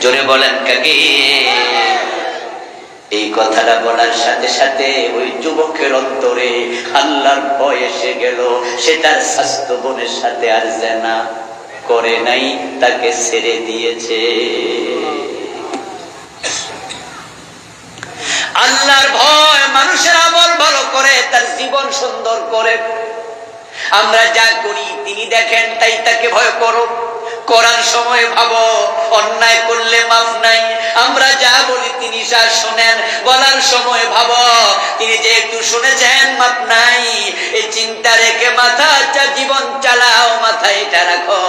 জোরে বলেন, কাকে? এই কথাটা বলার সাথে সাথে ওই যুবকের অন্তরে আল্লাহর ভয় এসে গেল। সে তার স্বাস্থ্য বোনের সাথে আর জেনা করে নাই, তাকে ছেড়ে দিয়েছে। আল্লাহর ভয় মানুষের আমল ভালো করে, তার জীবন সুন্দর করে। আমরা যা করি তিনি দেখেন, তাই তাকে ভয় করো। করার সময় ভাবো অন্যায় করলে মাফ নাই। আমরা যা বলি তিনি যা শোনেন, বলার সময় ভাবো তিনি যেহেতু শুনেছেন মাফ নাই। এই চিন্তা রেখে মাথা জীবন চালাও, মাথায় এটা রাখো।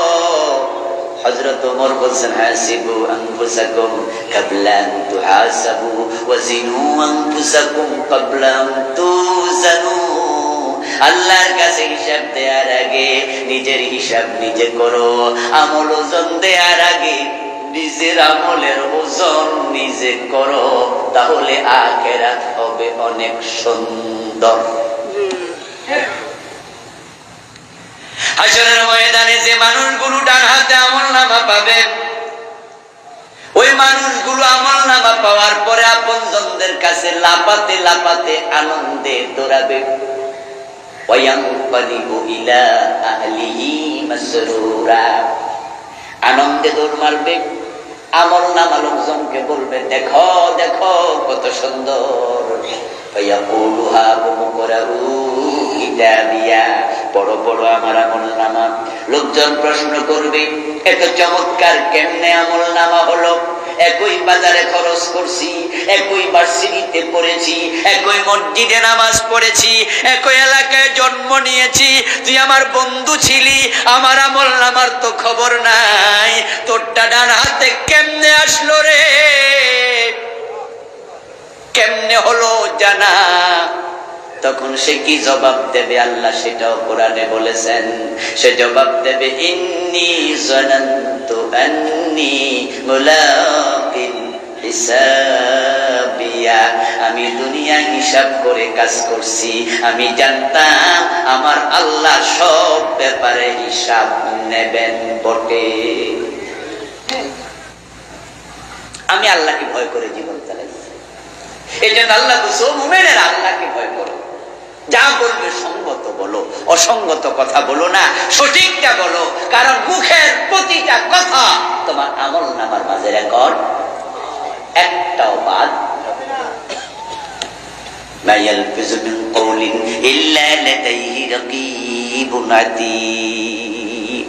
হযরত ওমর বলেন, হাসিবু আনফুসাকুম ক্বাবলা আন তুহাসাবু ওয়াজিনু আনফুসাকুম ক্বাবলা আন তুজানু। আল্লাহর কাছে হিসাব দেওয়ার আগে নিজের হিসাব নিজে করো। আমল ওজন দেওয়ার আগে নিজের আমলের ওজন নিজে করো, তাহলে আখিরাত হবে অনেক সুন্দর। হাশরের ময়দানে যে মানুষগুলো ডান হাতে আমলনামা পাবে, ওই মানুষগুলো আমলনামা পাওয়ার পরে আপনজনদের কাছে লাপাতে লাপাতে আনন্দে দৌড়াবে। ওয়ায়ানকালিবু ইলা আহলিহি মাসরুরা, আনন্দে দৌড় মারবে। আমলনামা লোকজনকে বলবে, দেখো দেখো কত সুন্দর। ফায়াকুলু হাকুমু করাহু কিতাবিয়া, বড় বড় আমার আমলনামা। লোকজন প্রশ্ন করবে, এত চমৎকার কেমনে আমলনামা হলো? একই বাজারে খরচ করছি, একই ভার্সিটিতে পড়েছি, একই মসজিদে নামাজ পড়েছি, একই এলাকায় জন্ম নিয়েছি, তুই আমার বন্ধু ছিলি, আমার আমলনামার তো খবর নাই, তোরটা ডান হাতে কেমনে আসলো রে? কেমনে হলো জানা? তখন সে কি জবাব দেবে? আল্লাহ সেটাও কোরআনে বলেছেন। সে জবাব দেবে, ইন্নী যানানতু আন্নী মুলাকিন হিসাবিয়া, আমি দুনিয়ায় হিসাব করে কাজ করছি, আমি জানতাম আমার আল্লাহ সব ব্যাপারে হিসাব নেবেন বটে। আমি আল্লাহকে ভয় করে জীবন চালাইছি। এই জন্য আল্লাহ বলছে, মুমিনেরা আল্লাহকে ভয় করো। যা বলবে সঙ্গত বলো, অসঙ্গত কথা বলো না, সঠিকটা বলো। কারণ মুখের প্রতিটা কথা তোমার আমলনামার মাঝে রেকর্ড, একটাও বাদ। মা ইয়ালফিযু মিন কওলিন ইল্লা লাদাইহি রাকীবুন আতীদ।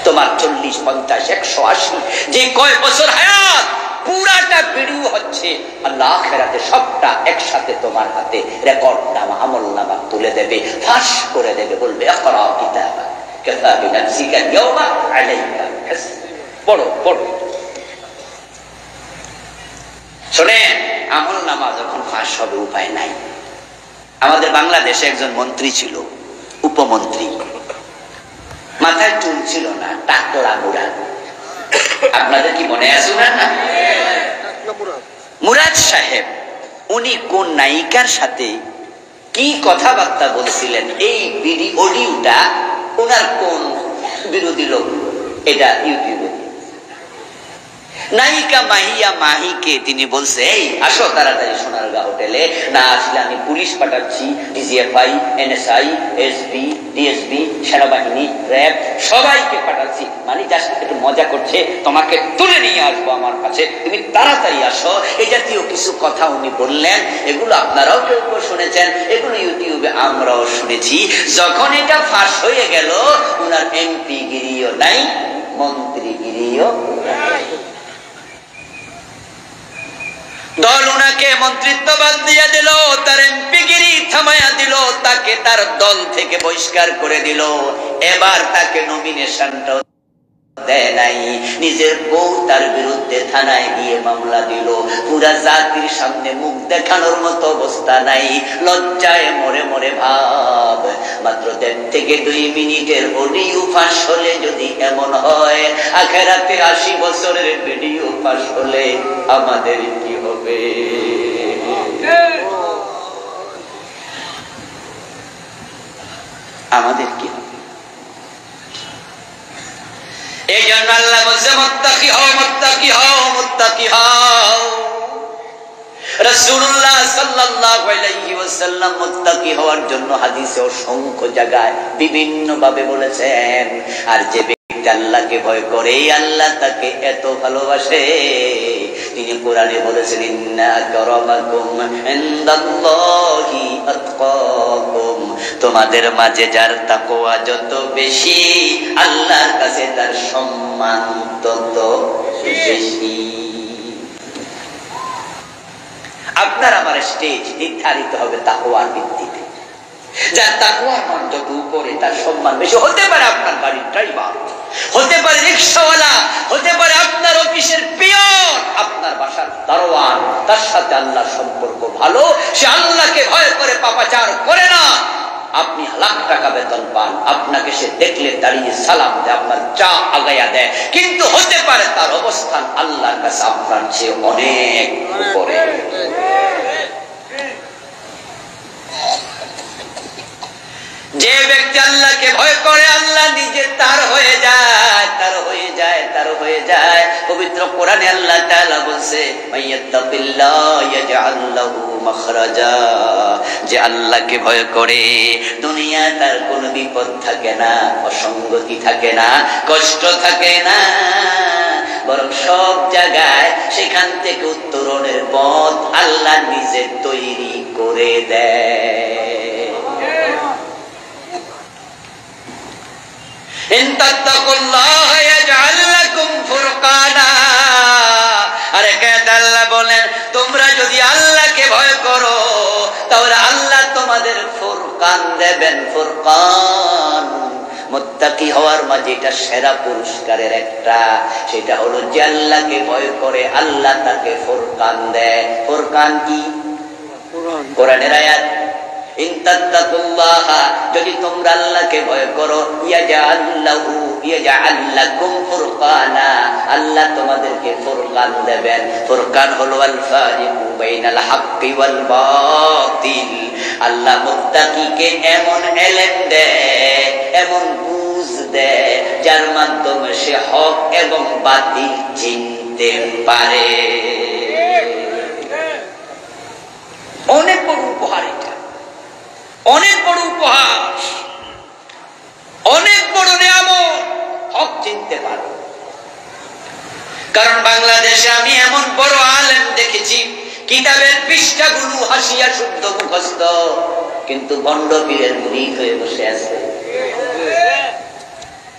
তোমার 40, 50, 180 যে কয় বছর হায়াত, পুরাটা ভিডিও হচ্ছে আল্লাহ আখিরাতে সবটা একসাথে তোমার হাতে রেকর্ড নামা আমলনামা তুলে দেবে, ফাঁস করে দেবে, বলবে ইকরা কিতাবাক কাফা বিনাফসিকা ইয়াওমা আলাইকা হাসব। পড়ো পড়ো। শুনেন, আমলনামা যখন ফাঁস হবে উপায় নাই। আমাদের বাংলাদেশে একজন মন্ত্রী ছিল, উপমন্ত্রী, মাথায় চুল ছিল না, টাকলা মুড়া। আপনাদের কি মনে আছে না? মুরাদ সাহেব, উনি কোন নায়িকার সাথে কি কথাবার্তা বলছিলেন, এই অডিওটা ওনার কোন বিরোধী লোক এটা ইউটিউবে। নায়িকা মাহিয়া মাহিকে তিনি বলছে, এই আসো তাড়াতাড়ি সোনারগাঁ হোটেলে, না আসলে আমি পুলিশ পাঠাচ্ছি, ডিজিএফআই, এনএসআই, এসবি, ডিএসবি, সেনাবাহিনী, র্যাব সবাইকে পাঠাচ্ছি। মানে যার সাথে একটু মজা করছে, তোমাকে তুলে নিয়ে আসবো আমার কাছে, তুমি তাড়াতাড়ি আসো। এই জাতীয় কিছু কথা উনি বললেন। এগুলো আপনারাও কেউ কেউ শুনেছেন, এগুলো ইউটিউবে আমরাও শুনেছি। যখন এটা ফাঁস হয়ে গেল, উনার এমপি গিরিও নাই, মন্ত্রী গিরিও নাই। দল উনাকে মন্ত্রিত্ব বাদ দিয়ে দিল, তার এমপিগিরি থামাইয়া দিল, তাকে তার দল থেকে বহিষ্কার করে দিল। এবার তাকে নমিনেশনটাও দেয় নাই। নিজের বউ তার বিরুদ্ধে থানায় গিয়ে মামলা দিল। পুরা জাতির সামনে মুখ দেখানোর মতো অবস্থা নাই, লজ্জায় মরে মরে ভাব। মাত্র 1.5 থেকে 2 মিনিটের অডিও ফাঁস হলে যদি এমন হয়, আখিরাতে 80 বছরের ভিডিও ফাঁস হলে আমাদের কি হবে? আমাদের কি হবে? এই জন্য আল্লাহ বলছে, মুত্তাকি হও, মুত্তাকি হও, মুত্তাকি হও। রাসূলুল্লাহ সাল্লাল্লাহু আলাইহি ওয়াসাল্লাম মুত্তাকি হওয়ার জন্য হাদিসে অসংখ্য জায়গায় বিভিন্ন ভাবে বলেছেন। আর যে ব্যক্তি আল্লাহকে ভয় করে, আল্লাহ তাকে এত ভালোবাসে। তিনি কোরআনে বলেছেন, ইন্না আকরামাকুম ইনদাল্লাহি আতকাকুম, তোমাদের মাঝে যার তাকওয়া যত বেশি, আল্লাহর কাছে তার সম্মান তত বেশি। আপনার আমার স্টেজ নির্ধারিত হবে তাকওয়ার ভিত্তিতে। যার তাকওয়ার মান যত উপরে, তার সম্মান বেশি। হতে পারে আপনার বাড়ির ড্রাইভার, হতে পারে রিকশাওয়ালা, হতে পারে আপনার অফিসের পিয়ন, আপনার বাসার দারোয়ান, তার সাথে আল্লাহর সম্পর্ক ভালো, সে আল্লাহকে ভয় করে পাপাচার করে না। আপনি লাখ টাকা বেতন পান, আপনাকে সে দেখলে দাঁড়িয়ে সালাম দেয়, আপনার চা আগায়া দেয়, কিন্তু হতে পারে তার অবস্থান আল্লাহর কাছে আপনার চেয়ে অনেক উপরে। যে ব্যক্তি আল্লাহকে ভয় করে, আল্লাহ নিজে তার হয়ে যায়, তার হয়ে যায়, তার হয়ে যায়। পবিত্র কোরআনে আল্লাহ তাআলা বলছে, মাইয়াত্তাকিল্লাহ ইয়াজআল লাহু মাখরাজা, যে আল্লাহকে ভয় করে দুনিয়া তার কোনো বিপদ থাকে না, অসঙ্গতি থাকে না, কষ্ট থাকে না, বরং সব জায়গায় সেখান থেকে উত্তরণের পথ আল্লাহ নিজে তৈরি করে দেয়। ইন তাত্তাকুল্লাহ ইয়াজআল লাকুম ফুরকানা, আরে কেন আল্লাহ বলেন, তোমরা যদি আল্লাহকে ভয় করো তাহলে আল্লাহ তোমাদের ফুরকান দেবেন। ফুরকান মুত্তাকি হওয়ার মাঝে এটা সেরা পুরস্কারের একটা, সেটা হলো যে আল্লাহকে ভয় করে আল্লাহ তাকে ফুরকান দেয়। ফুরকান কি? কোরআনের আয়াত। ইন তাত্তাকুল্লাহ, যদি তোমরা আল্লাহকে ভয় করো, ইয়াজআল লাকুম ফুরকানা, আল্লাহ তোমাদেরকে ফুরকান দেবেন। ফুরকান হলো আল ফারিকু বাইনাল হাক্কি ওয়াল বাতিল। আল্লাহ মুত্তাকিকে এমন ইলম দেয়, এমন বুঝ দেয়, যার মাধ্যমে সে হক এবং বাতিল চিনতে পারে। অনেক বড় উপহার এটা, অনেক বড় উপহার, অনেক বড় নিয়ামত। হক চিনতে পারো। কারণ বাংলাদেশে আমি এমন বড় আলেম দেখেছি, কিতাবের পৃষ্ঠাগুলো হাসিয়া শুদ্ধ মুখস্থ, কিন্তু ভণ্ড পীরের মুরিদ হয়ে বসে আছে।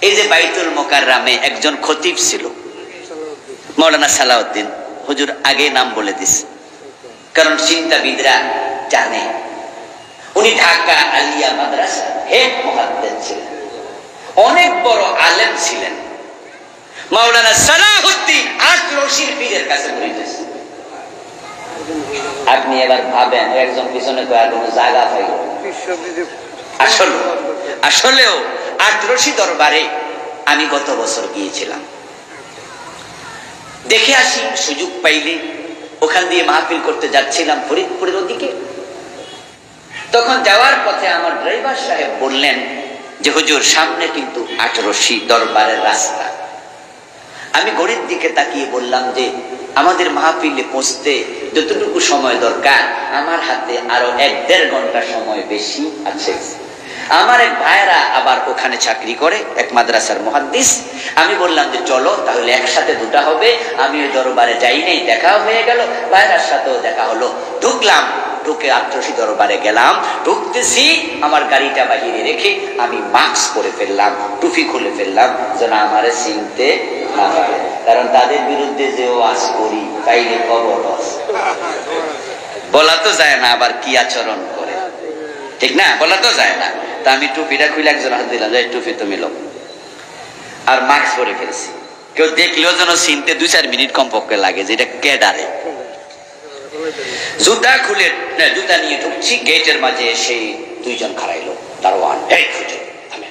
এই যে বাইতুল মোকাররমে একজন খতিব ছিল, মাওলানা সালাউদ্দিন হুজুর, আগে নাম বলে দিস কারণ চিন্তাবিদরা জানে। উনি ঢাকা আলিয়া মাদ্রাসা হেড মুহাদ্দিস ছিলেন, অনেক বড় আলেম ছিলেন। মাওলানা সালাউদ্দিন 8 রশির পীরের কাছে মুরিদ হয়েছে। আপনি এবার ভাবেন, একজন পিছনে তো আর কোনো জায়গা পাইল। আসলেও 8 রশি দরবারে আমি গত বছর গিয়েছিলাম, দেখে আসি সুযোগ পাইলে। ওখান দিয়ে মাহফিল করতে যাচ্ছিলাম ফরিদপুরের ওদিকে। তখন যাওয়ার পথে আমার ড্রাইভার সাহেব বললেন যে, হুজুর সামনে কিন্তু 8 রশি দরবারের রাস্তা। আমি ঘড়ির দিকে তাকিয়ে বললাম যে, আমাদের মাহফিলে পৌঁছতে যতটুকু সময় দরকার, আমার হাতে আরো 1-1.5 ঘন্টা সময় বেশি আছে। আমার এক ভাইরা আবার ওখানে চাকরি করে, এক মাদ্রাসার মুহাদ্দিস। আমি বললাম যে চলো তাহলে একসাথে দুটা হবে। আমি ওই দরবারে যাই নাই, দেখা হয়ে গেল, ভাইরার সাথেও দেখা হলো। ঢুকলাম, ঢুকে 8 রশি দরবারে গেলাম। ঢুকতেছি, আমার গাড়িটা বাহিরে রেখে আমি মাস্ক পরে ফেললাম, টুপি খুলে ফেললাম, যেন আমারে চিনতে না পারে। কারণ তাদের বিরুদ্ধে যে ওয়াজ করি, তাইলে খবর বলা তো যায় না, আবার কি আচরণ করে, ঠিক না? বলা তো যায় না। তা আমি টুপিটা খুলে একজন হাত দিলাম, যে টুপি তুমি লো, আর মাস্ক পরে ফেলছি। কেউ দেখলেও যেন চিনতে 2-4 মিনিট কমপক্ষে লাগে যে এটা কেডারে। জুতা খুলে জুতা নিয়ে ঢুকছি, গেটের মাঝে এসে 2 জন খাড়াইলো, দারোয়ান। এই খুঁজো থামে।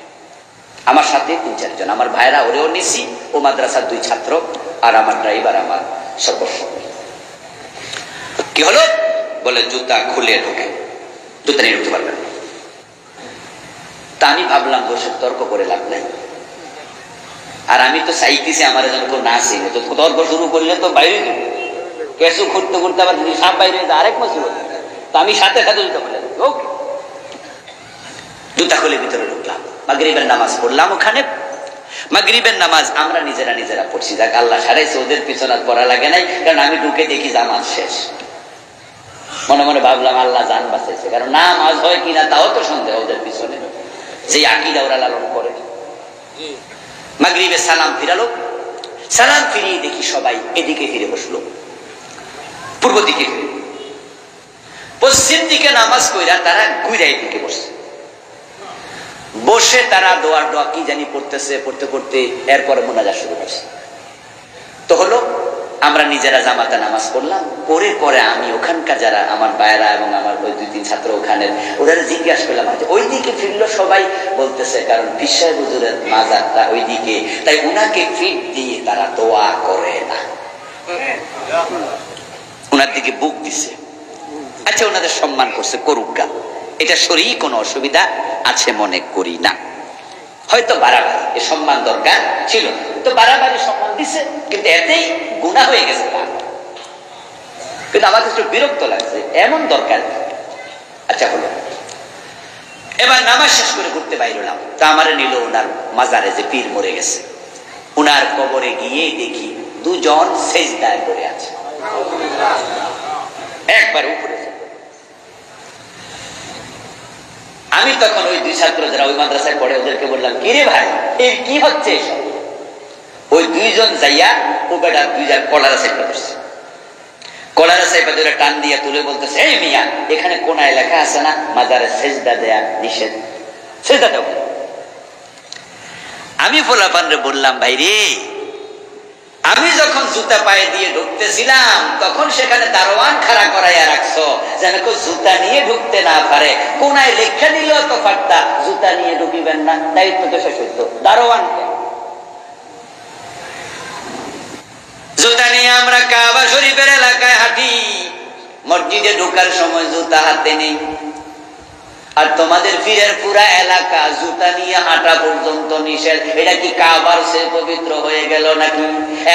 আমার সাথে 3-4 জন, আমার ভাইরা, ওরেও নিছি, ও মাদ্রাসার 2 ছাত্র, আর আমার ড্রাইভার, আমার সর্বস্ব। কি হলো? বলে জুতা খুলে ঢুকে, জুতা নিয়ে ঢুকতে পারবেন। তা আমি ভাবলাম বসে তর্ক করে লাভ নাই। আর আমি তো চাইতেছি আমার যেন কেউ না চিনে, তো তর্ক শুরু করলে তো বাইরে কেসু ঘুরতে ঘুরতে আবার যদি সাপ বাইরে আরেক মুসিবত। তো আমি সাথে সাথে জুতা খুলে জুতা খুলে ভিতরে ঢুকলাম, মাগরিবের নামাজ পড়লাম ওখানে। মাগরিবের নামাজ আমরা নিজেরা পড়ছি, যাক আল্লাহ সারাইছে, ওদের পিছনে পড়া লাগে নাই, কারণ আমি ঢুকে দেখি জামাত শেষ। মনে মনে ভাবলাম আল্লাহ জান বাঁচাইছে, কারণ নামাজ হয় কিনা তাও তো সন্দেহ ওদের পিছনে, যে আকীদা ওরা লালন করে। মাগরিবে সালাম ফিরালো, সালাম ফিরিয়ে দেখি সবাই এদিকে ফিরে বসলো, পূর্ব দিকে ফিরে। পশ্চিম দিকে নামাজ কইরা তারা ঘুরাই দিকে বসছে, বসে তারা দোয়া কি জানি পড়তেছে, পড়তে পড়তে এরপরে মোনাজাত শুরু করছে। তো হলো আমরা নিজেরা জামাতে নামাজ পড়লাম, পরে আমি ওখানকার যারা আমার ভাইয়েরা এবং আমার ওই 2-3 ছাত্র ওখানে, ওদের জিজ্ঞাসা করলাম ওই দিকে ফিরলো সবাই, বলতেছে কারণ পীর সাহেব হুজুরের মাজারটা ওই দিকে, তাই উনাকে ফিট দিয়ে তারা দোয়া করে না, উনার দিকে বুক দিছে। আচ্ছা, ওনাদের সম্মান করছে, করুক গা, এটা শরীর কোনো অসুবিধা আছে মনে করি না। হয়তো বাড়াবাড়ি এ সম্মান দরকার ছিল, তো বাড়াবাড়ি সম্মান দিছে, কিন্তু এতেই গুনাহ হয়ে গেছে। কিন্তু আমার একটু বিরক্ত লাগছে, এমন দরকার। আচ্ছা হলো, এবার নামাজ শেষ করে ঘুরতে বাইরলাম, তা আমার নিল ওনার মাজারে, যে পীর মরে গেছে, উনার কবরে গিয়ে দেখি 2 জন সেজদায় পড়ে আছে, একবার উপরে। আমি তখন ওই 2 ছাত্র যারা ওই মাদ্রাসায় পড়ে ওদেরকে বললাম, কিরে ভাই এই কি হচ্ছে এসব? ওই 2 জন যাইয়া ও বেটা 2 জন কলারা সাইপা ধরছে, কলারা সাইপা ধরে টান দিয়া তুলে বলতেছে, এই মিয়া এখানে কোনায় লেখা আছে না মাজারে সেজদা দেয়া নিষেধ, সেজদা দাও। আমি ফোলাপানরে বললাম, ভাই রে, আমি যখন জুতা পায়ে দিয়ে ঢুকতেছিলাম তখন সেখানে দারোয়ান খাড়া করাইয়া রাখছো, যেন কেউ জুতা নিয়ে ঢুকতে না পারে। কোনায় লেখা দিলেও তো পারতা জুতা নিয়ে ঢুকিবেন না, দায়িত্ব তো শেষ হইতো দারোয়ানকে। জুতা নিয়ে আমরা কাবা শরীফের এলাকায় হাঁটি, মসজিদে ঢোকার সময় জুতা হাতে নেই, আর তোমাদের পীরের পুরা এলাকা জুতা নিয়ে হাঁটা পর্যন্ত নিষেধ। এটা কি কাবার সে পবিত্র হয়ে গেল নাকি?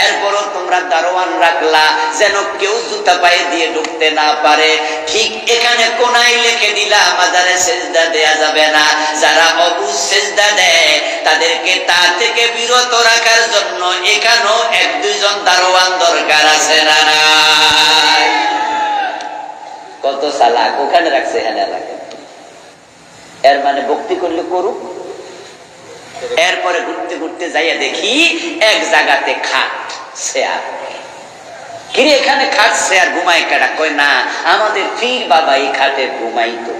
এরপরও তোমরা দারোয়ান রাখলা যেন কেউ জুতা পায়ে দিয়ে ঢুকতে না পারে। ঠিক এখানে কোনায় লিখে দিলা মাজারে সেজদা দেয়া যাবে না, যারা অবুঝ সেজদা দেয় তাদেরকে তা থেকে বিরত রাখার জন্য এখানেও 1-2 জন দারোয়ান দরকার আছে না? কত চালাক, ওখানে রাখছে এখানে এলাকা। এর মানে ভক্তি করলে করুক। এরপরে ঘুরতে ঘুরতে যাইয়া দেখি এক জায়গাতে খাট চেয়ার। কিরে এখানে খাট চেয়ার ঘুমাই কাটা? কয় না, আমাদের পীর বাবা এই খাটে ঘুমাইতো,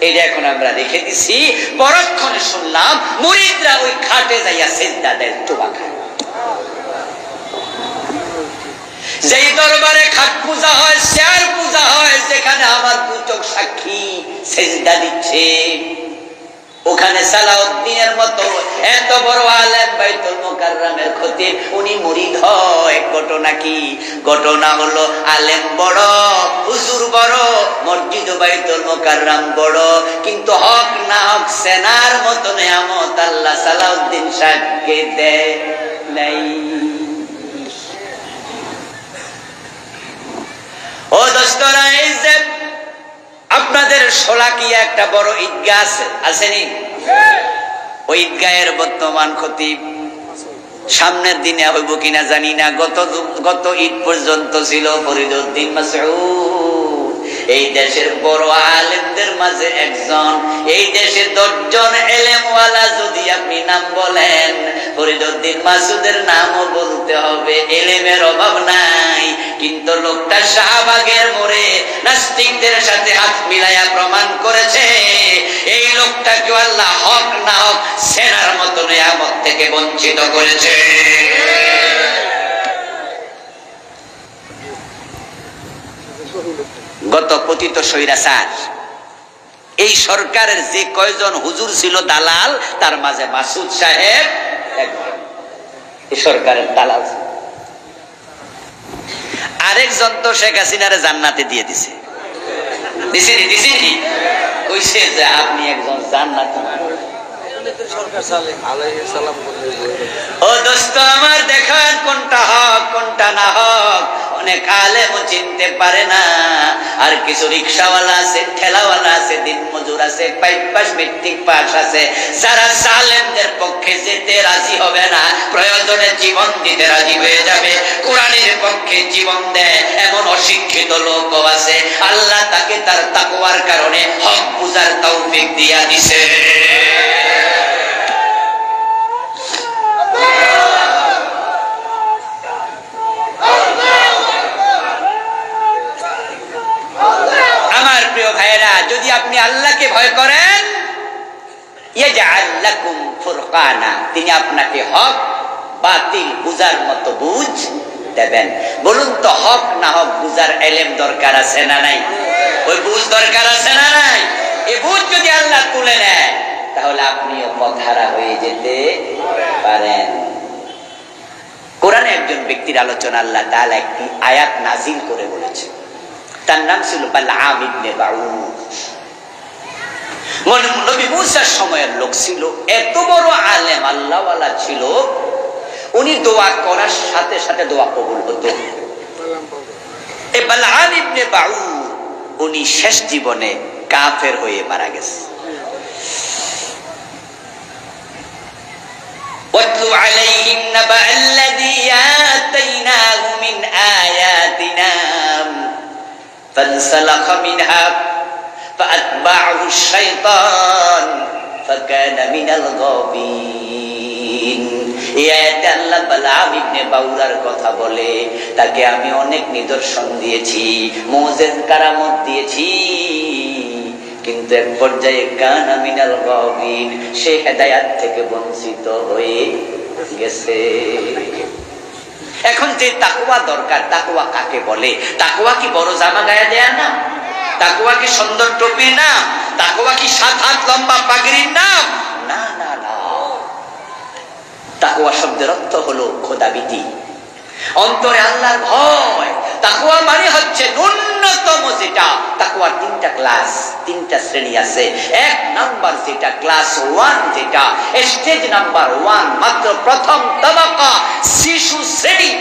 এটা এখন আমরা রেখে দিছি। পরক্ষণে শুনলাম মুরিদরা ওই খাটে যাইয়া সিজদা দেয়, চোবা খায়। যেই দরবারে খাট পূজা হয়, চেয়ার পূজা হয়, যেখানে আমার 2 চোখ সাক্ষী সিজদা দিচ্ছে, ওখানে সালাউদ্দিনের মতো এত বড় আলেম বাইতুল মুকাররমের খতিব, উনি মুরিদ হয়। ঘটনা কি? ঘটনা হলো আলেম বড়, হুজুর বড়, মসজিদ বাইতুল মুকাররম বড়, কিন্তু হক না হক সেনার মতো নেয়ামত আল্লাহ সালাউদ্দিন শাহকে দেয় নাই। ও দোস্তরা, এই যে আপনাদের শোলাকিয়া একটা বড় ঈদগাহ আছে, আসেনি? ওই ঈদগাহের বর্তমান খতিব সামনের দিনে হইব কিনা জানি না, গত ঈদ পর্যন্ত ছিল ফরিদউদ্দিন মাসউদ। এই দেশের বড় আলেমদের মাঝে একজন। এই দেশে 10 জন এলেমওয়ালা যদি আপনি নাম বলেন, ফরিদউদ্দিন মাসউদের নামও বলতে হবে। এলেমের অভাব নাই, কিন্তু লোকটা শাহবাগের মোড়ে নাস্তিকদের সাথে হাত মিলাইয়া প্রমাণ করেছে এই লোকটাকে আল্লাহ হক না হক সেনার মতো নিয়ামত থেকে বঞ্চিত করেছে। গত পতিত স্বৈরাচার এই সরকারের যে কয়জন হুজুর ছিল দালাল, তার মাঝে মাসুদ সাহেব একজন এই সরকারের দালাল। আরেকজন তো শেখ হাসিনারে জান্নাতে দিয়ে দিছে, কইছে যে আপনি একজন জান্নাতি। ও দোস্ত আমার, দেখেন কোনটা হক কোনটা না হক অনেক আলেমও চিনতে পারে না। আর কিছু রিক্সাওয়ালা আছে, ঠেলাওয়ালা আছে, দিন মজুর আছে, 5 পাস মেট্রিক পাস আছে, যারা জালেমদের পক্ষে যে যেতে রাজি হবে না, প্রয়োজনে জীবন দিতে রাজি হয়ে যাবে। কোরআনের পক্ষে জীবন দেয় এমন অশিক্ষিত লোকও আছে, আল্লাহ তাকে তার তাকওয়ার কারণে হক বুঝার তৌফিক দিয়া দিছে। আমার প্রিয় ভাইয়েরা, যদি আপনি আল্লাহকে ভয় করেন, ইয়াজআল লাকুম ফুরকানা, তিনি আপনাকে হক বাতিল বুঝার মতো বুঝ দেবেন। বলুন তো, হক না হক বুঝার এলেম দরকার আছে না নাই? ওই বুঝ দরকার আছে না নাই? এই বুঝ যদি আল্লাহ তুলে নেয়, তাহলে আপনিও পথহারা হয়ে যেতে পারেন। কোরআনে একজন ব্যক্তির আলোচনা আল্লাহ তাআলা একটি আয়াত নাজিল করে বলেছে। তার নাম ছিল বালআম ইবনে বাউর। নবী মুসার সময়ের লোক ছিল, এত বড় আলেম আল্লাহওয়ালা ছিল, উনি দোয়া করার সাথে সাথে দোয়া কবুল হতো। এই বালআম ইবনে বাউর উনি শেষ জীবনে কাফের হয়ে মারা গেছে। وَاتْلُ عَلَيْهِمْ نَبَأَ الَّذِي آتَيْنَاهُ مِنْ آيَاتِنَا فَانسَلَخَ مِنْهَا فَأَتْبَعَهُ الشَّيْطَانُ فَكَانَ مِنَ الْغَاوِينَ। এই আয়াতে আল্লাহ বালআম ইবনে বাউরার কথা বলে, তাকে আমি অনেক নিদর্শন দিয়েছি, মুজিজা কারামত দিয়েছি, কিন্তু এক পর্যায়ে কানা মিনাল গাওয়িন, সে হেদায়েত থেকে বঞ্চিত হয়ে গেছে। এখন যে তাকওয়া দরকার, তাকওয়া কাকে বলে? তাকওয়া কি বড় জামা গায়ে দেয়া না? তাকওয়া কি সুন্দর টুপির নাম? তাকওয়া কি 7 হাত লম্বা পাগড়ির নাম? না না না। তাকওয়া শব্দের অর্থ হলো খোদাভীতি, অন্তরে আল্লাহর ভয়। তাকওয়া মানে হচ্ছে ন্যূনতম যেটা, তাকওয়ার 3টা ক্লাস, 3টা শ্রেণী আছে। 1 নাম্বার যেটা, ক্লাস 1 যেটা, স্টেজ নাম্বার 1, মাত্র প্রথম তবাকা, শিশু শ্রেণী,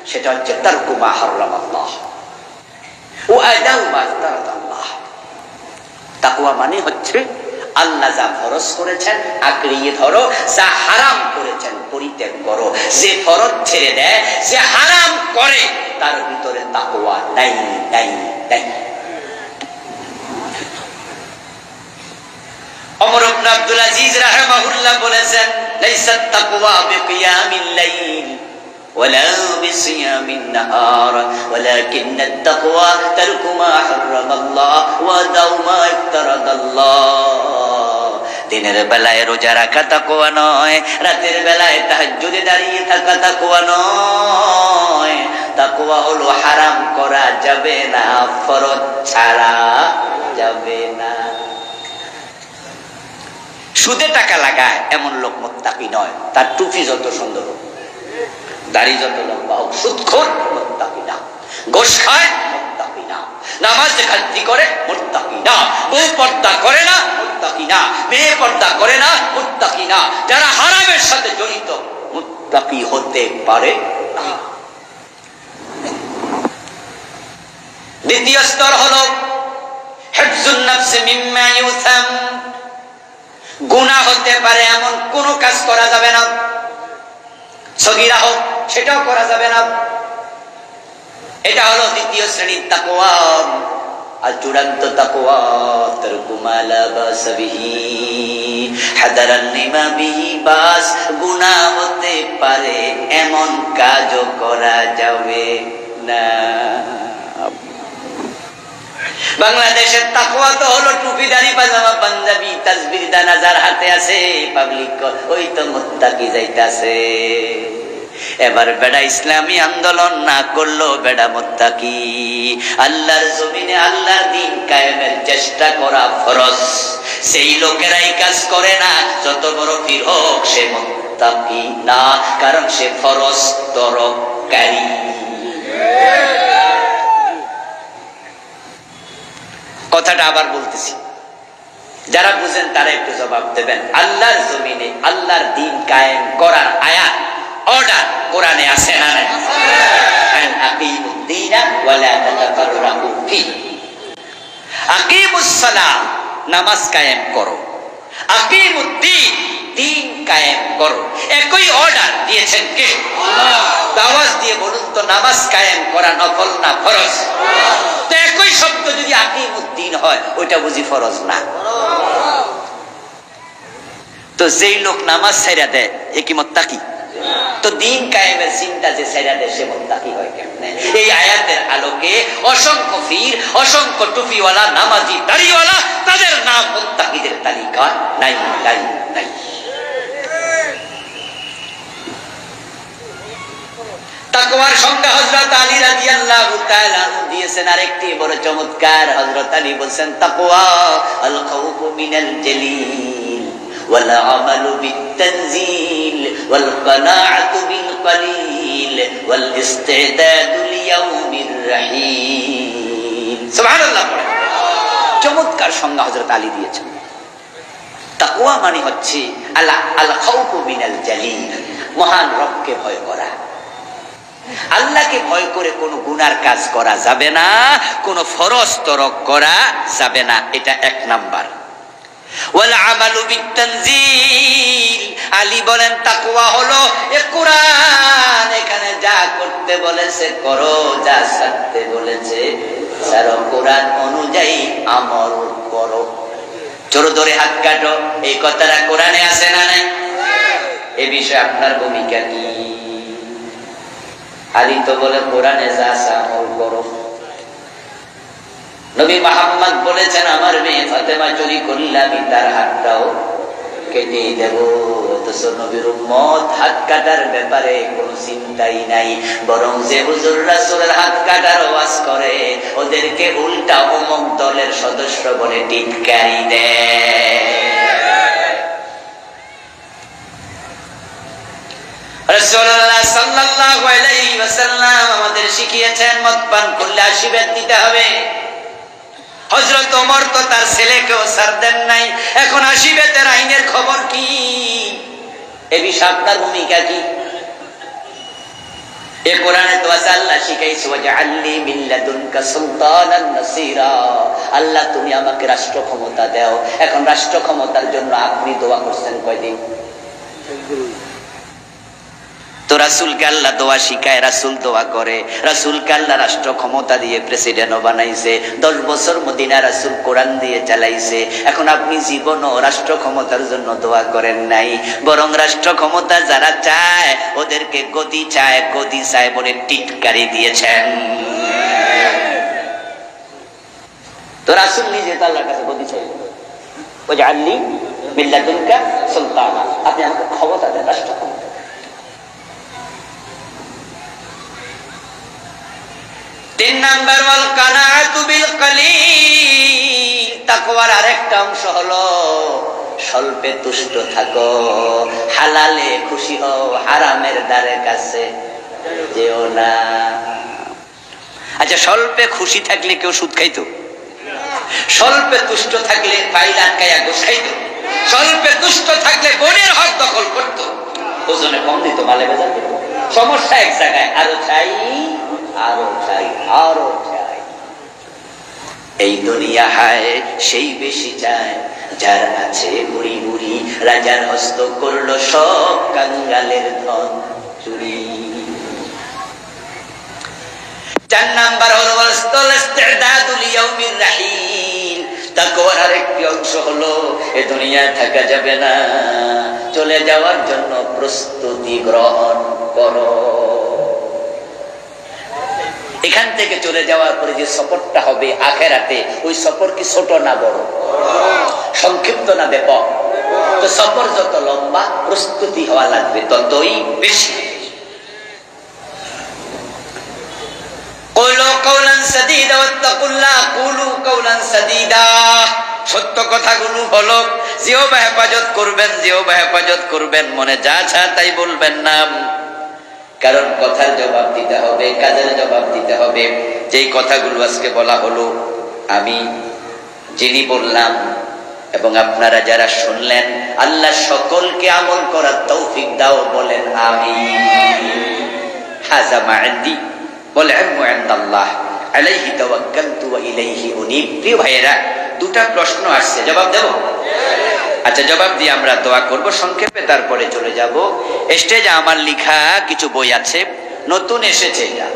সেটা হচ্ছে তারকু মা হারামাল্লাহ ওয়া আদাউ মা ইফতারাদাল্লাহ। তাকওয়া মানে হচ্ছে আল্লাহ যা ফরজ করেছেন আঁকড়িয়ে ধরো, যা হারাম করেছেন পরিত্যাগ করো। যে ফরজ ছেড়ে দেয়, যে হারাম করে, তার ভিতরে তাকওয়া নাই নাই নাই। ওমর ইবনে আব্দুল আজিজ রাহিমাহুল্লাহ বলেছেন, লাইসাত তাকওয়া বিকিয়ামিল লাইল ওয়ালা বিসিয়ামিন নাহার ওয়ালাকিন্নাত তাকওয়া তারকু মা হারামাল্লাহ ওয়া দাউ মা ইফতারাদাল্লাহ। দিনের বেলায় রোজা রাখা তাকওয়া নয়, রাতের বেলায় তাহাজ্জুদে দাঁড়িয়ে থাকা তাকওয়া নয়। তাকওয়া হলো হারাম করা যাবে না, ফরজ ছাড়া যাবে না। সুদে টাকা লাগায় এমন লোক মুত্তাকি নয়। তার টুপি যত সুন্দর হোক, দাড়ি যত লম্বা হোক, সুদখোর মুত্তাকি না। ঘুষ খায় মুত্তাকি না। নামাজ খাদ্দি করে মুত্তাকি না। বউ পর্দা করে না মুত্তাকি না। মেয়ে পর্দা করে না মুত্তাকি না। যারা হারামের সাথে জড়িত মুত্তাকি হতে পারে না। দ্বিতীয় স্তর হলো হিফজুন নাফস মিম্মা ইউসাম। গুনাহ হতে পারে এমন কোন কাজ করা যাবে না, সগীরা হোক সেটাও করা যাবে না। এটা হলো দ্বিতীয় শ্রেণীর তাকওয়া। আর চূড়ান্ত তাকওয়া তারকু মা লা বাস বিহি হাদারান লিমা বিহি বাস। গুনাহ হতে পারে এমন কাজও করা যাবে না। বাংলাদেশের তাকওয়া তো হলো টুপি, দাড়ি, পাজামা, পাঞ্জাবি, তাসবির দানা যার হাতে আছে, পাবলিক ওই তো মুত্তাকি যাইতাছে। এবার বেড়া ইসলামী আন্দোলন না করলো বেড়া মুত্তাকি। আল্লাহর জমিনে আল্লাহর দ্বীন কায়েমের চেষ্টা করা ফরজ। সেই লোকেরাই কাজ করে না, যত বড় পীর হোক সে মুত্তাকি না, কারণ সে ফরজ তরকারি। কথাটা আবার বলতেছি, যারা বুঝেন তারা একটু জবাব দেবেন। আল্লাহর জমিনে আল্লাহর দ্বীন কায়েম করার আয়াত, অর্ডার কোরআনে আছে না নাই? আন আকিমুদ্দীনা ওয়া লা তাতাফাররাকু ফি। আকিমুস সালাহ, নামাজ কায়েম করো, আকিমুদ্দিন, দিন কায়েম করো। একই অর্ডার দিয়েছেন কে? আওয়াজ দিয়ে বলুন তো, নামাজ কায়েম করা নফল না ফরজ? তো একই শব্দ যদি আকিমুদ্দিন হয়, ওইটা বুঝি ফরজ না? তো যেই লোক নামাজ ছাইরা দেয়, এ কি মুত্তাকি? তো দিন কায়েমের চিন্তা যে ছাইরা দেয়, সে মুত্তাকি হয় কেমনে? এই আয়াতের আলোকে অসংখ্য পীর, অসংখ্য টুপিওয়ালা, নামাজি, দাড়িওয়ালা, তাদের নাম মুত্তাকিদের তালিকা নাই, নাই, নাই। তাকওয়ার সংজ্ঞা হযরত আলী রাদিয়াল্লাহু তাআলা দিয়েছেন আরেকটি বড় চমৎকার। হযরত আলী বলেন, তাকওয়া আল খাউফু মিনাল জালিল ওয়াল আমালু বিত-তানজিল ওয়াল কানাআতু বিল কলিল ওয়াল ইসতিদাদু লিয়াউমির রাহিম। সুবহানাল্লাহ। চমৎকার সংজ্ঞা হযরত আলী দিয়েছেন। তাকওয়া মানে হচ্ছে আল খাউফু মিনাল জালিল, মহান রবকে ভয় করা। আল্লাহকে ভয় করে কোনো গুনার কাজ করা যাবে না, কোনো ফরজ তরক করা যাবে না, এটা এক নাম্বার। ওয়াল আমালু বিত-তানজিল, আলী বলেন তাকওয়া হলো এ কোরআন এখানে যা করতে বলেছে করো, যা ছাড়তে বলেছে ছাড়ো, কোরআন অনুযায়ী আমল করো। চোর ধরে হাত কাটো, এই কথাটা কোরআনে আছে না নাই? এ বিষয়ে আপনার ভূমিকা কি? আলী তো বলে কোরআনে যা আছে আমল করো। নবী মুহাম্মদ বলেছেন, আমার মেয়ে ফাতেমা চুরি করলে আমি তার হাতটাও কেটে দেব। অথচ নবীর উম্মত হাত কাটার ব্যাপারে কোনো চিন্তাই নাই, বরং যে হুজুর রাসূলের হাত কাটার ওয়াজ করে ওদেরকে উল্টা অমুক দলের সদস্য বলে টিটকারি দেয়। রাসূলুল্লাহ সাল্লাল্লাহু আলাইহি ওয়াসাল্লাম আমাদের শিখিয়েছেন, মদ পান করলে 80 বেত দিতে হবে। হযরত ওমর তো তার ছেলেকেও ছাড় দেন নাই। এখন 80 বেতের আইনের খবর কি? এ বিষয়ে আপনার ভূমিকা কি? এ কোরআনে তো আছে, আল্লাহ শিখাইছে, ওয়াজআলনি মিন লাদুনকা সুলতানান নাসীরা, আল্লাহ তুমি আমাকে রাষ্ট্র ক্ষমতা দাও। এখন রাষ্ট্র ক্ষমতার জন্য আপনি দোয়া করছেন কয়দিন? তো রাসূলকে আল্লাহ দোয়া শিখায়, রাসূল দোয়া করে। রাসূলকে আল্লাহ রাষ্ট্র ক্ষমতা দিয়ে প্রেসিডেন্টও বানাইছে। 10 বছর মদিনা রাসূল কোরআন দিয়ে চালাইছে। এখন আপনি জীবনও রাষ্ট্র ক্ষমতার জন্য দোয়া করেন নাই, বরং রাষ্ট্র ক্ষমতা যারা চায় ওদেরকে গদি চায় বলে টিটকারি দিয়েছেন। তো রাসূল নিজে তো আল্লাহর কাছে গদি চাইলেন, ওয়াজআলনি মিন লাদুনকা সুলতানা, আপনি আমাকে ক্ষমতা দেন, রাষ্ট্র ক্ষমতা। 3 নাম্বার ওয়াল কানাআতু বিল কলিল, তাকওয়ার আরেকটা অংশ হলো স্বল্পে তুষ্ট থাকো, হালালে খুশি হও, হারামের দ্বারে কাছে যেও না। আচ্ছা, স্বল্পে খুশি থাকলে কেউ সুদ খাইতো? স্বল্পে তুষ্ট থাকলে ফাইল আটকায়া গোস খাইতো? স্বল্পে তুষ্ট থাকলে বোনের হক দখল করতো? ওজনে কম দিত, মালে বেজার দিত। সমস্যা এক জায়গায়, আরো চাই, আরো চাই, আরো চাই। এই দুনিয়া হায় সেই বেশি চায়, যার আছে বুড়ি বুড়ি, রাজার হস্ত করলো সব কাঙ্গালের ধন চুরি। 4 নাম্বার হলো ইস্তিদাদু লিয়াউমির রাহিল, তাকওয়ার আরেকটি অংশ হলো এ দুনিয়ায় থাকা যাবে না, চলে যাওয়ার জন্য প্রস্তুতি গ্রহণ করো। এখান থেকে চলে যাওয়ার পরে যে সফরটা হবে আখিরাতে, ওই সফর কি ছোট না বড়, সংক্ষিপ্ত না ব্যাপক? তো সফর যত লম্বা, প্রস্তুতি হওয়া লাগবে ততই বেশি। কুলু কাওলান সাদীদা ওয়াত্তাকুল্লাহ, কুলু কাওলান সাদীদা, সত্য কথাগুলো বলো, জিহ্বা হেফাজত করবেন, জিহ্বা হেফাজত করবেন, মনে যা যা তাই বলবেন না। কারণ কথার জবাব দিতে হবে, কাজের জবাব দিতে হবে। যেই কথাগুলো আজকে বলা হলো, আমি যিনি বললাম এবং আপনারা যারা শুনলেন, আল্লাহ সকলকে আমল করার তৌফিক দাও, বলেন আমিন। হাযা মা ইনদি ওয়াল ইলমু ইনদাল্লাহ আলাইহি তাওয়াক্কালতু ওয়া ইলাইহি উনীব। প্রিয় ভাইয়েরা, 2টা প্রশ্ন আসছে, জবাব দেব? আচ্ছা, জবাব দিয়ে আমরা দোয়া করব সংক্ষেপে, তারপরে চলে যাব স্টেজে। আমার লেখা কিছু বই আছে, নতুন এসেছে এটা।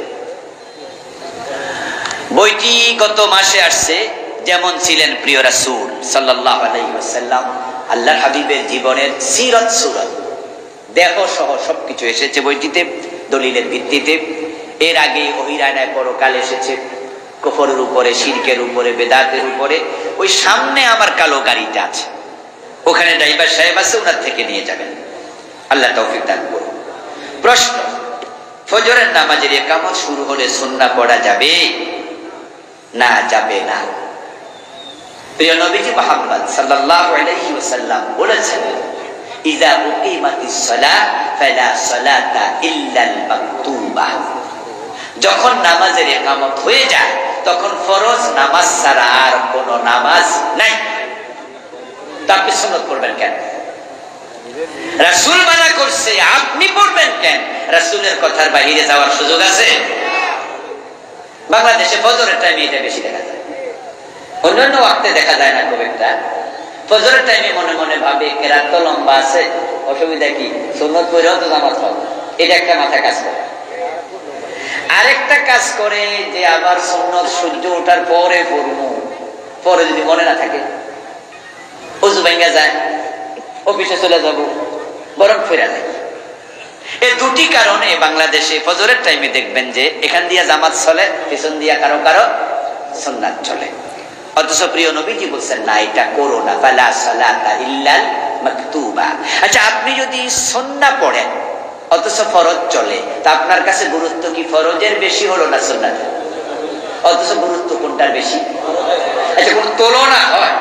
বইটি গত মাসে আসছে। যেমন ছিলেন প্রিয় রাসূল সাল্লাল্লাহু আলাইহি ওয়াসাল্লাম, আল্লাহর হাবিবের জীবনের সিরত সুরত দেহ সহ সবকিছু এসেছে বইটিতে, দলিলের ভিত্তিতে। এর আগে ওহিরানায় পরকাল এসেছে, কুফরের উপরে, শিরকের উপরে, বেদাতের উপরে। ওই সামনে আমার কালো গাড়িটা আছে, ওখানে ড্রাইভার সাহেব আছে, ওনার থেকে নিয়ে যাবেন। আল্লাহ তৌফিক দান করুন। প্রশ্ন, ফজরের নামাজের ইকামত শুরু হলে সুন্নাহ পড়া যাবে না যাবে না? প্রিয় নবীজি মুহাম্মদ সাল্লাল্লাহু আলাইহি ওয়াসাল্লাম বলেছেন, ইযা উকিমাতিস সালাহ ফালা সালাতা ইল্লাল মাকতুবাহ। যখন নামাজের ইকামত হয়ে যায় তখন ফরজ নামাজ ছাড়া আর কোনো নামাজ নাই। আপনি সুন্নাত পড়বেন কেন? রাসূল মানা করছে, আপনি পড়বেন কেন? রাসূলের কথার বাইরে যাওয়ার সুযোগ আছে? বাংলাদেশে ফজরের টাইমে এটা বেশি দেখা যায়, অন্যান্য ওয়াক্তে দেখা যায় না খুব একটা। ফজরের টাইমে মনে মনে ভাবে কেরাত তো লম্বা আছে, অসুবিধা কি, সুন্নাত পড়েও তো নামাজ পড়ব। এটা একটা মাথা কাজ করে। আরেকটা কাজ করে যে আবার সুন্নাত সূর্য ওঠার পরে পড়বো, পরে যদি মনে না থাকে, ওযু ভেঙে যায়, অফিসে চলে যাব, বরং ফিরে যায়। এই দুটি কারণে বাংলাদেশে ফজরের টাইমে দেখবেন যে এখান দিয়ে জামাত চলে, পিছন দিয়া কারো কারো সুন্নাত চলে। অথচ প্রিয় নবীজি বলছেন, না, এটা করো না, ফালা সালাতা ইল্লাল মাকতুবা। আচ্ছা, আপনি যদি সুন্নাহ পড়েন অথচ ফরজ চলে, তা আপনার কাছে গুরুত্ব কি ফরজের বেশি হলো না সুন্নাতের? অথচ গুরুত্ব কোনটার বেশি? আচ্ছা, কোন তুলনা হয়?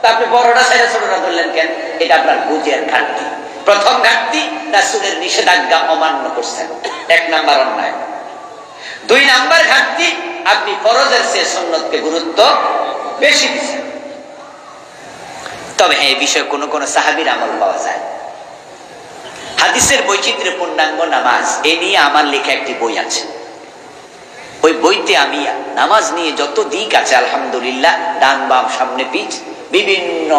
তা আপনি বড়টা ছেড়ে ছোটটা করলেন কেন? এটা আপনার বুঝের ঘাটতি। প্রথম ঘাটতি, রাসূলের নিষেধাজ্ঞা অমান্য করছেন, 1 নাম্বার অন্যায়। 2 নাম্বার ঘাটতি, আপনি ফরজের চেয়ে সুন্নতকে গুরুত্ব বেশি দিচ্ছেন। তবে হ্যাঁ, এই বিষয়ে কোন কোন সাহাবীর আমল পাওয়া যায়। হাদিসের বৈচিত্র্যে পূর্ণাঙ্গ নামাজ, এ নিয়ে আমার লেখা একটি বই আছে। ওই বইতে আমি নামাজ নিয়ে যত দিক আছে আলহামদুলিল্লাহ, ডান বাম সামনে পিছ বিভিন্ন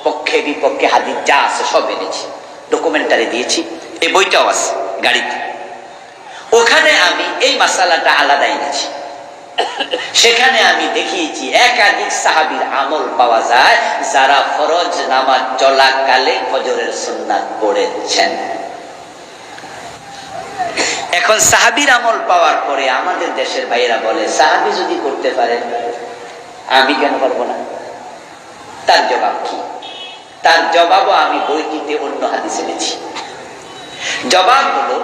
পক্ষে বিপক্ষে হাদিস যা আছে সব এনেছি, ডকুমেন্টারি দিয়েছি। এই বইটাও আছে গাড়িতে। ওখানে আমি এই মাসালাটা আলাদা এনেছি। সেখানে আমি দেখিয়েছি একাধিক সাহাবীর আমল পাওয়া যায় যারা ফরজ নামাজ চলাকালে ফজরের সুন্নাত পড়েছেন। এখন সাহাবীর আমল পাওয়ার পরে আমাদের দেশের ভাইয়েরা বলে, সাহাবী যদি করতে পারে আমি কেন পারবো না? তার জবাব কি? তার জবাবও আমি বইটিতে অন্য হাদিস এনেছি। জবাব হলো,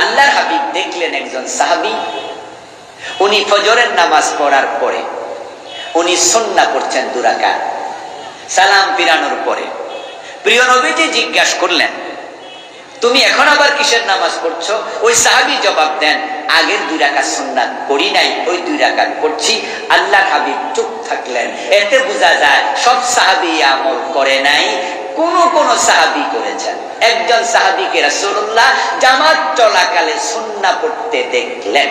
আল্লাহর হাবিব দেখলেন একজন সাহাবী, উনি ফজরের নামাজ পড়ার পরে উনি সুন্নাহ পড়ছেন 2 রাকাত, সালাম ফিরানোর পরে। প্রিয় নবীজি জিজ্ঞাসা করলেন, তুমি এখন আবার কিসের নামাজ পড়ছো? ওই সাহাবী জবাব দেন, আগের 2 রাকাত সুন্নাত পড়ি নাই, ওই 2 রাকাত পড়ছি। আল্লাহর হাবিব চুপ থাকলেন। এতে বোঝা যায় সব সাহাবী আমল করে নাই, কোন কোন সাহাবী করেছেন। একজন সাহাবীকে রাসূলুল্লাহ জামাত চলাকালে সুন্নাহ পড়তে দেখলেন।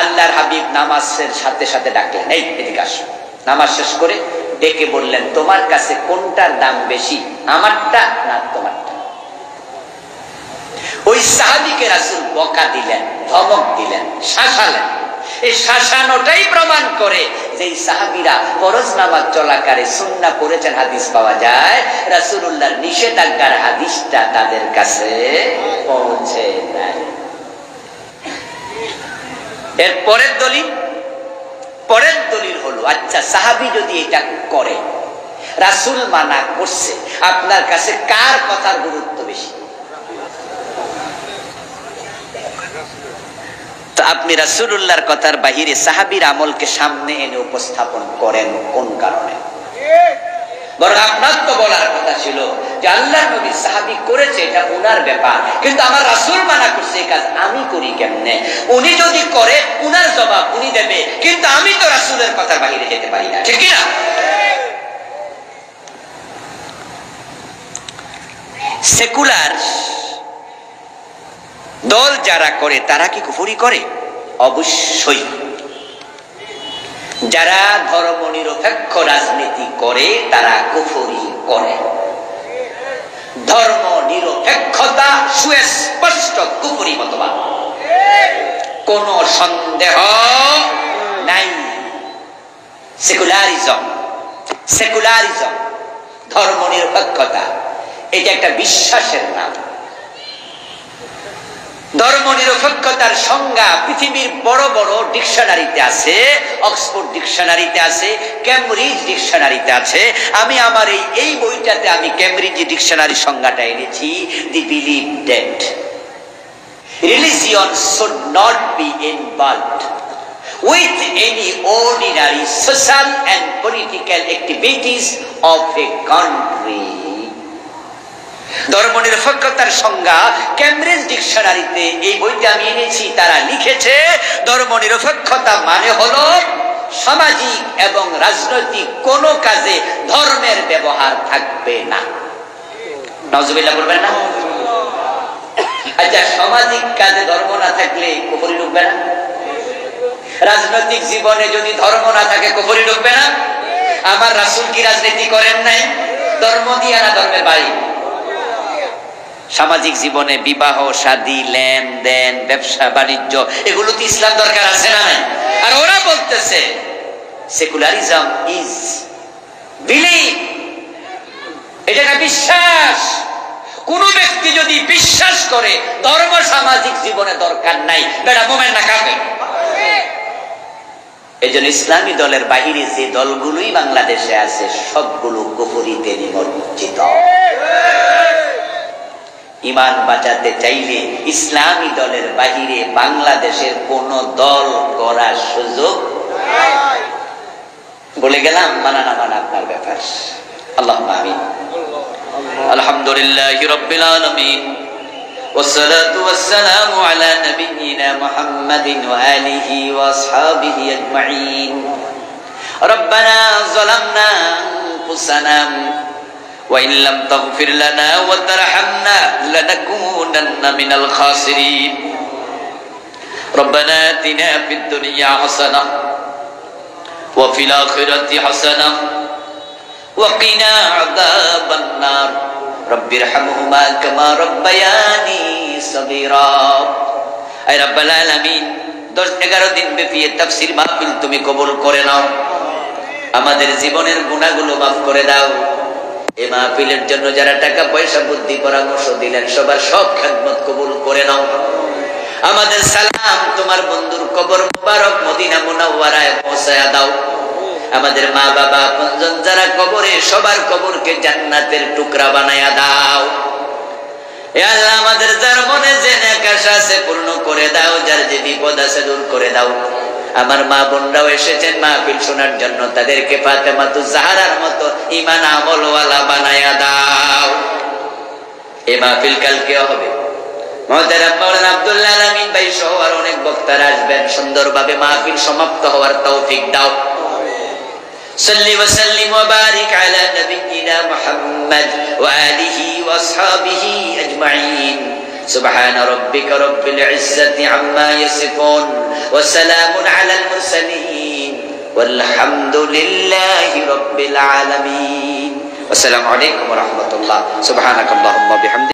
আল্লাহর হাবিব নামাজের সাথে সাথে ডাকলেন, এই এদিকে আসো। নামাজ শেষ করে ডেকে বললেন, তোমার কাছে কোনটার দাম বেশি, আমারটা না তোমারটা? ওই সাহাবীকে রাসূল বকা দিলেন, ধমক দিলেন, শাসালেন। এই শাসানোটাই প্রমাণ করে যে এই সাহাবীরা ফরজ নামাজ চলাকালে সুন্নাহ পড়েছেন হাদিস পাওয়া যায়, রাসূলুল্লাহর নিষেধাজ্ঞার হাদিসটা তাদের কাছে পৌঁছে নাই। এর পরের দলিল হলো, আচ্ছা, সাহাবী যদি এটা করে, রাসূল মানা করছে, আপনার কাছে কার কথার গুরুত্ব বেশি? তো আপনি রাসূলুল্লাহর কথার বাহিরে সাহাবীর আমলকে সামনে এনে উপস্থাপন করেন কোন কারণে? বরং আপনার তো বলার কথা ছিল যে আল্লাহর নবী সাহাবী করেছে, এটা উনার ব্যাপার, কিন্তু আমার রাসূল মানা করছে, এই কাজ আমি করি কেমনে? উনি যদি করে উনার জবাব উনি দেবে, কিন্তু আমি তো রাসূলের কথার বাইরে যেতে পারি না, ঠিক কি না? সেকুলার দল যারা করে তারা কি কুফরি করে? অবশ্যই। যারা ধর্ম নিরপেক্ষ রাজনীতি করে তারা কুফরি করে। ধর্ম নিরপেক্ষতা সুস্পষ্ট কুফরি মতবাদ, কোনো সন্দেহ নাই। সেকুলারিজম, সেকুলারিজম, ধর্ম নিরপেক্ষতা, এটা একটা বিশ্বাসের নাম। ধর্ম নিরপেক্ষতার সংজ্ঞা পৃথিবীর বড় বড় ডিকশনারিতে আছে, অক্সফোর্ড ডিকশনারিতে আছে, ক্যামব্রিজ ডিকশনারিতে আছে। আমি আমার এই বইটাতে আমি ক্যামব্রিজ ডিকশনারি সংজ্ঞাটা এনেছি। They believe that religion should not be involved with any ordinary social and political activities of a country. ধর্ম নিরপেক্ষতার সংজ্ঞা ক্যামব্রিজ ডিকশনারিতে এই বইতে আমি এনেছি। তারা লিখেছে ধর্ম নিরপেক্ষতা মানে হলো সামাজিক এবং রাজনৈতিক কোন কাজে ধর্মের ব্যবহার থাকবে না। নাউজুবিল্লাহ বলবেন না? আচ্ছা, সামাজিক কাজে ধর্ম না থাকলে কুফরি ঢুকবে না? রাজনৈতিক জীবনে যদি ধর্ম না থাকে কুফরি ঢুকবে না? আমার রাসূল কি রাজনীতি করেন নাই? ধর্ম দিয়া না ধর্মের বাড়ি? সামাজিক জীবনে বিবাহ শাদী, লেনদেন, ব্যবসা বাণিজ্য, এগুলো তো ইসলাম দরকার আছে না? আর ওরা বলতেছে সেকুলারিজম ইজ বিলিভ, এটা একটা বিশ্বাস। কোন ব্যক্তি যদি বিশ্বাস করে ধর্ম সামাজিক জীবনে দরকার নাই, বেটা মোমেন না কাফের। এই জন্য ইসলামী দলের বাহিরে যে দলগুলোই বাংলাদেশে আছে সবগুলো কুফরিতে নিমজ্জিত। ঈমান বাঁচাতে চাইলে ইসলামী দলের বাহিরে বাংলাদেশের কোন দল করার সুযোগ নাই। বলে গেলাম, মানা না মানা আপনার ব্যাপার। আল্লাহুম্মা আমিন। আলহামদুলিল্লাহি রাব্বিল আলামিন ওয়াসসালাতু ওয়াসসালামু আলা নাবিয়্যিনা মুহাম্মাদিন ওয়া আলিহি ওয়া আসহাবিহি আজমাইন। রব্বানা যালামনা আনফুসানা ওয়া ইন লাম তাগফির লানা ওয়া তারহামনা লানাকুনান্না মিনাল খাসিরিন। রব্বানা আতিনা ফিদ দুনিয়া হাসানাহ ওয়া ফিল আখিরাতি হাসানাহ وقنا عذاب النار رب ارحمهما كما ربياني صغيرا। اي رب العالمين 10-11 দিন ব্যাপী তাফসীর মাহফিল তুমি কবুল করে নাও। আমাদের জীবনের গুনাহগুলো maaf করে দাও। এই মাহফিলের জন্য যারা টাকা পয়সা বুদ্ধি পরামর্শ দিলেন সবার সব খেদমত কবুল করে নাও। আমাদের সালাম তোমার বন্ধুর কবর মুবারক মদিনা মুনাওয়ারায় পৌঁছায়া দাও। আমাদের মা বাবা আপনজন যারা কবরে, সবার কবরকে জান্নাতের টুকরা বানায়া দাও। হে আল্লাহ, আমাদের যার মনে যে নেক আশা আছে পূর্ণ করে দাও, যার যে বিপদ আছে দূর করে দাও। আমার মা বোনরাও এসেছেন মাহফিল শোনার জন্য, তাদেরকে ফাতেমাতুজ জাহরার মতো ঈমান আমলওয়ালা বানায়া দাও। এই মাহফিল কালকেও হবে। মুহতারাম মাওলানা আব্দুল্লাহ আমিন ভাই সহ আর অনেক বক্তারা আসবেন। সুন্দরভাবে মাহফিল সমাপ্ত হওয়ার তৌফিক দাও। صلي وسلم وبارك على نبينا محمد وآله وأصحابه أجمعين. سبحان ربك رب العزة عما يصفون وسلام على المرسلين والحمد لله رب العالمين. والسلام عليكم ورحمة الله. سبحانك اللهم وبحمدك.